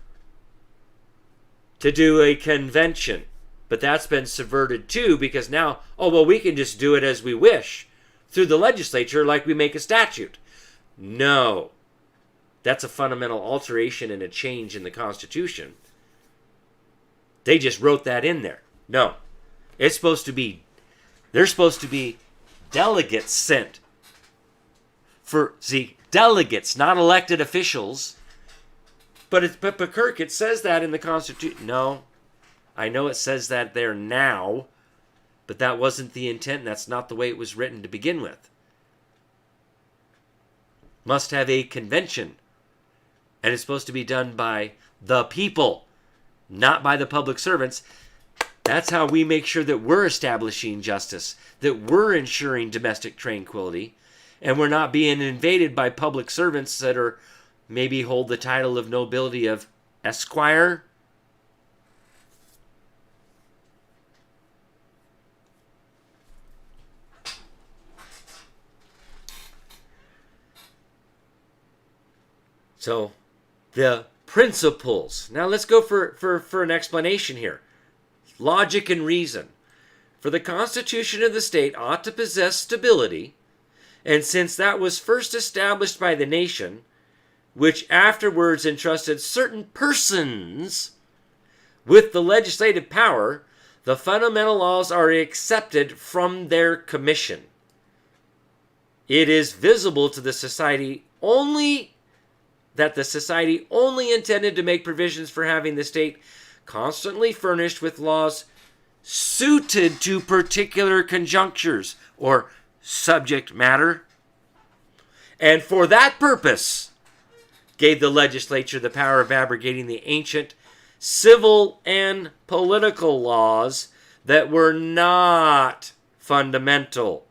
to do a convention, but that's been subverted too, because now, we can just do it as we wish through the legislature like we make a statute. No. That's a fundamental alteration and a change in the Constitution. They just wrote that in there. No. There's supposed to be delegates sent. Delegates, not elected officials. But Kirk, it says that in the Constitution. No. I know it says that there now, but that wasn't the intent, and that's not the way it was written to begin with. Must have a convention. And it's supposed to be done by the people, not by the public servants. That's how we make sure that we're establishing justice, that we're ensuring domestic tranquility, and we're not being invaded by public servants that are maybe hold the title of nobility of Esquire. So, the principles. Now let's go for an explanation here. Logic and reason. For the Constitution of the state ought to possess stability, and since that was first established by the nation, which afterwards entrusted certain persons with the legislative power, The fundamental laws are accepted from their commission. It is visible to the society only that the society only intended to make provisions for having the state constantly furnished with laws suited to particular conjunctures or subject matter, and for that purpose gave the legislature the power of abrogating the ancient civil and political laws that were not fundamental,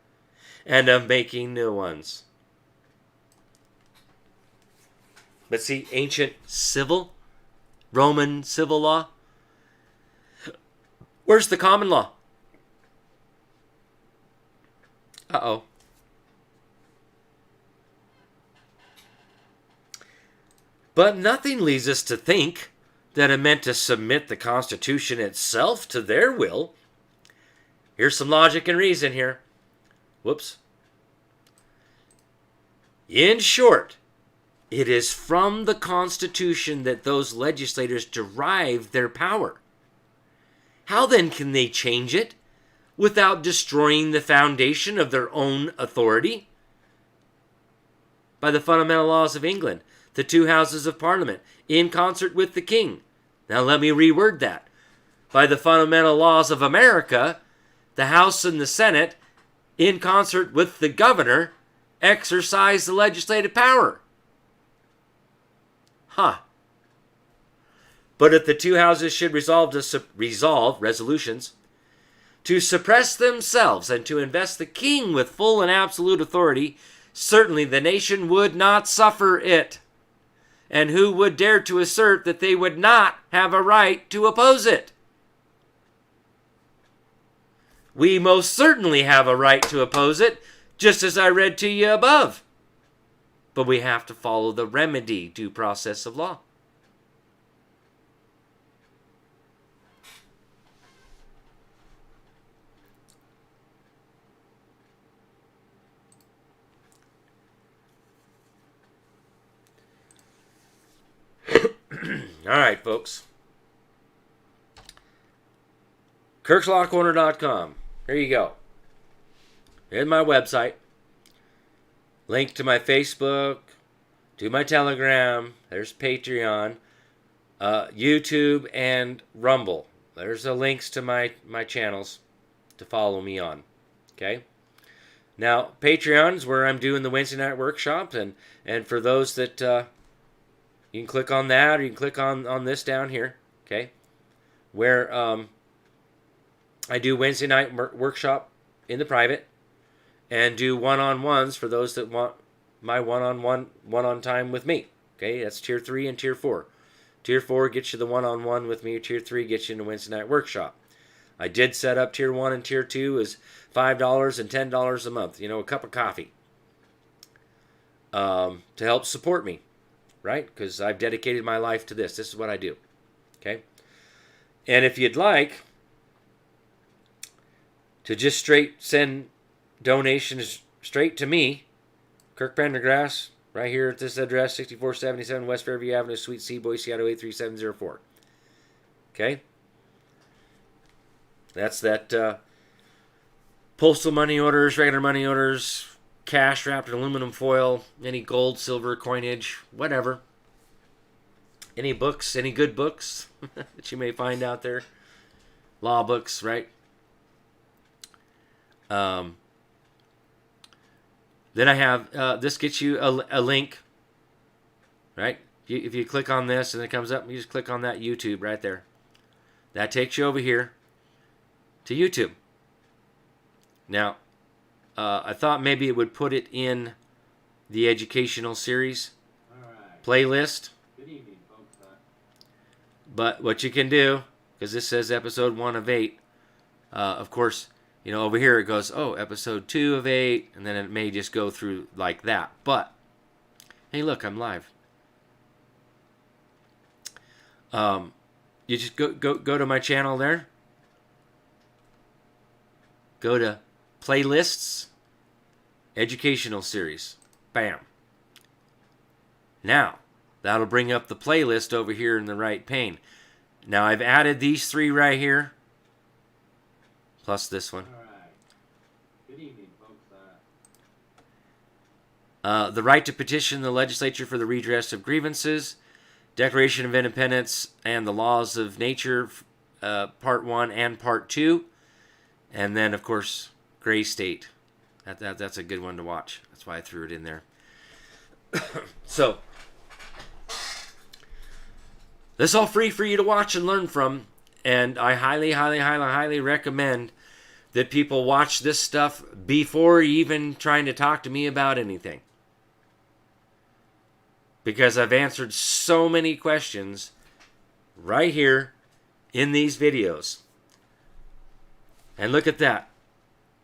and of making new ones. But see, ancient civil, Roman civil law, where's the common law? Uh-oh. But nothing leads us to think that it meant to submit the Constitution itself to their will. Here's some logic and reason here. Whoops. In short, it is from the Constitution that those legislators derive their power. How then can they change it without destroying the foundation of their own authority? By the fundamental laws of England, the two houses of Parliament, in concert with the King. Now let me reword that. By the fundamental laws of America, the House and the Senate, in concert with the governor, exercise the legislative power. But if the two houses should resolve resolutions to suppress themselves and to invest the king with full and absolute authority, certainly the nation would not suffer it. And who would dare to assert that they would not have a right to oppose it? We most certainly have a right to oppose it, just as I read to you above. But we have to follow the remedy due process of law. All right, folks. KirksLawCorner.com. Here you go. Here's my website. Link to my Facebook, to my Telegram. There's Patreon, YouTube, and Rumble. There's the links to my channels to follow me on. Okay? Now, Patreon is where I'm doing the Wednesday night workshops, and for those that you can click on that, or you can click on this down here, okay? Where I do Wednesday night workshop in the private, and do one-on-ones for those that want my one-on time with me. Okay, that's Tier 3 and Tier 4. Tier 4 gets you the one-on-one with me. Tier 3 gets you in the Wednesday night workshop. I did set up Tier 1 and Tier 2 as $5 and $10 a month. You know, a cup of coffee. To help support me. Right? Because I've dedicated my life to this. This is what I do. Okay? And if you'd like to just straight send donations straight to me, Kirk Pendergrass, right here at this address, 6477 West Fairview Avenue, Suite C, Boise, Idaho 83704. Okay? That's that postal money orders, regular money orders, cash wrapped in aluminum foil, any gold, silver, coinage, whatever. Any books, any good books that you may find out there. Law books, right? Then I have, this gets you a link, right? If you click on this and it comes up, you just click on that YouTube right there. That takes you over here to YouTube. Now, I thought maybe it would put it in the educational series playlist. Good evening, folks. But what you can do, because this says episode 1 of 8, of course, you know, over here it goes, oh, episode 2 of 8, and then it may just go through like that. But, hey, look, I'm live. You just go to my channel there. Go to playlists, educational series. Bam. Now, that'll bring up the playlist over here in the right pane. Now, I've added these 3 right here. plus this one. All right. Good evening, folks. The right to petition the legislature for the redress of grievances, Declaration of Independence and the Laws of Nature, Part 1 and Part 2, and then, of course, Gray State. That's a good one to watch. That's why I threw it in there. So, this is all free for you to watch and learn from, and I highly recommend that people watch this stuff before even trying to talk to me about anything. Because I've answered so many questions right here in these videos. And look at that.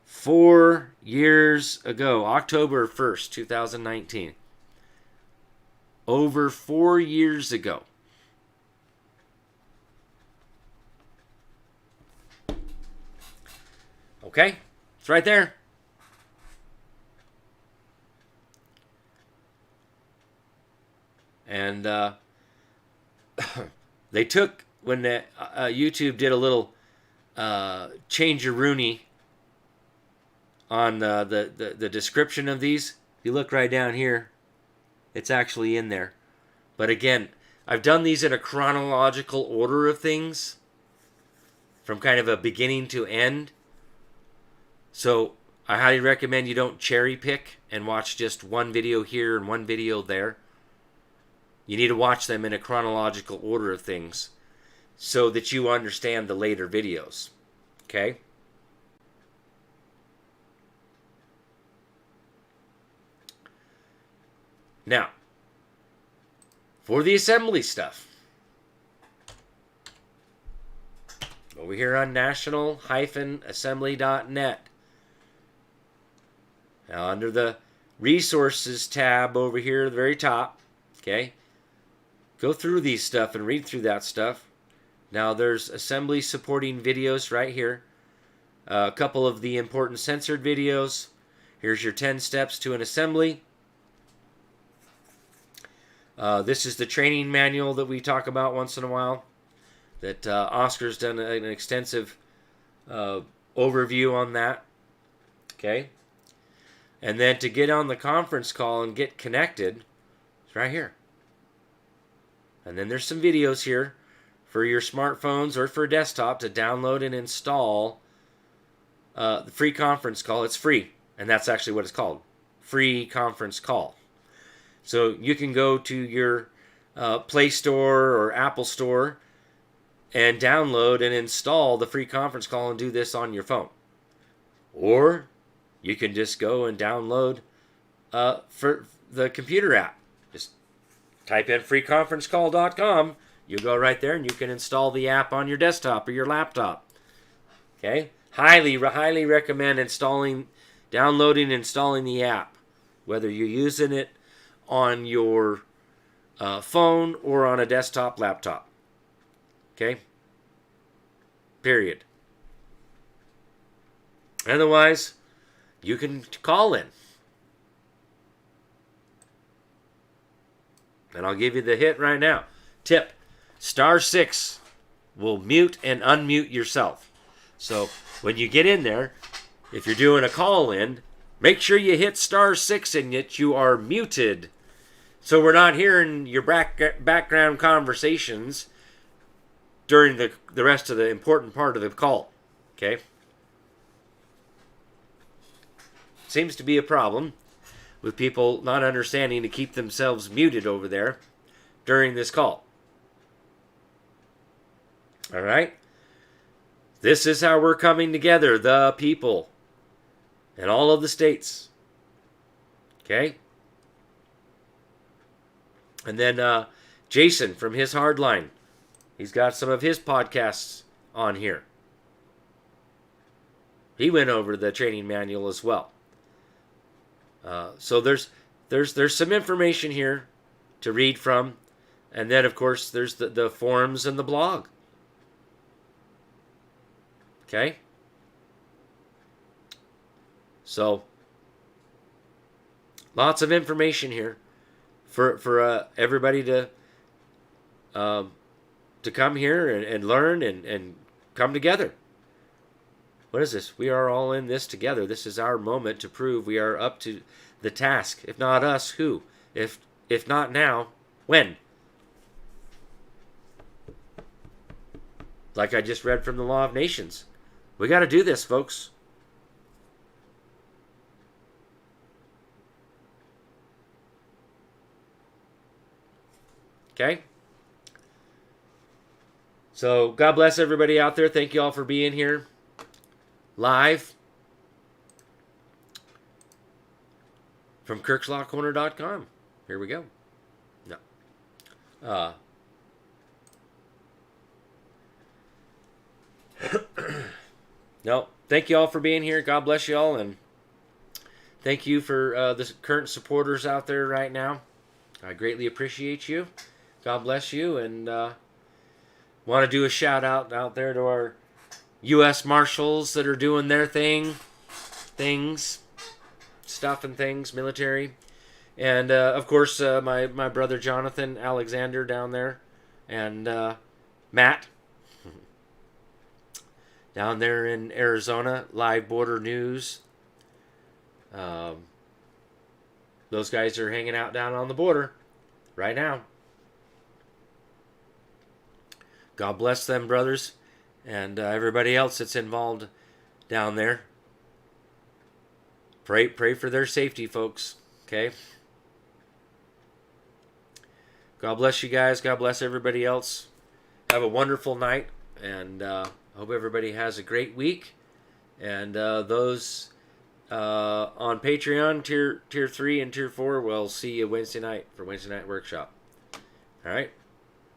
4 years ago, October 1st, 2019. Over 4 years ago. Okay? It's right there. And they took, when YouTube did a little change-a-rooney on the description of these, if you look right down here, it's actually in there. But again, I've done these in a chronological order of things, from kind of a beginning to end. So I highly recommend you don't cherry pick and watch just one video here and one video there. You need to watch them in a chronological order of things so that you understand the later videos. Okay? Now, for the assembly stuff, over here on national-assembly.net. Now, under the resources tab over here at the very top, okay, go through these stuff and read through that stuff. Now, there's assembly supporting videos right here. A couple of the important censored videos. Here's your 10 steps to an assembly. This is the training manual that we talk about once in a while. That Oscar's done an extensive overview on that. Okay? And then to get on the conference call and get connected, it's right here. And then there's some videos here for your smartphones or for a desktop to download and install the free conference call. It's free, and that's actually what it's called. Free conference call. So you can go to your Play Store or Apple Store and download and install the free conference call and do this on your phone. Or you can just go and download for the computer app. Just type in freeconferencecall.com. You go right there and you can install the app on your desktop or your laptop. Okay? Highly recommend downloading and installing the app. Whether you're using it on your phone or on a desktop laptop. Okay? Period. Otherwise, you can call in. And I'll give you the hit right now. Tip, *6 will mute and unmute yourself. So when you get in there, if you're doing a call in, make sure you hit *6 and that you are muted. So we're not hearing your background conversations during the rest of the important part of the call. Okay? Seems to be a problem with people not understanding to keep themselves muted over there during this call. All right? This is how we're coming together, the people, in all of the states. Okay? And then Jason from his Hardline. He's got some of his podcasts on here. He went over the training manual as well. So there's some information here to read from. And then, of course, there's the forums and the blog. Okay? So, lots of information here for everybody to come here and learn and come together. What is this? We are all in this together. This is our moment to prove we are up to the task. If not us, who? If not now, when? Like I just read from the Law of Nations. We got to do this, folks. Okay? So, God bless everybody out there. Thank you all for being here live from kirkslawcorner.com. Here we go. No. No. Thank you all for being here. God bless you all. And thank you for the current supporters out there right now. I greatly appreciate you. God bless you. And want to do a shout out there to our U.S. Marshals that are doing their stuff and things, military. And, of course, my brother Jonathan Alexander down there. And Matt down there in Arizona, Live Border News. Those guys are hanging out down on the border right now. God bless them, brothers, and everybody else that's involved down there. Pray for their safety, folks. Okay? God bless you guys. God bless everybody else. Have a wonderful night, and hope everybody has a great week. And those on Patreon, tier 3 and tier 4, we'll see you Wednesday night for Wednesday Night Workshop. All right?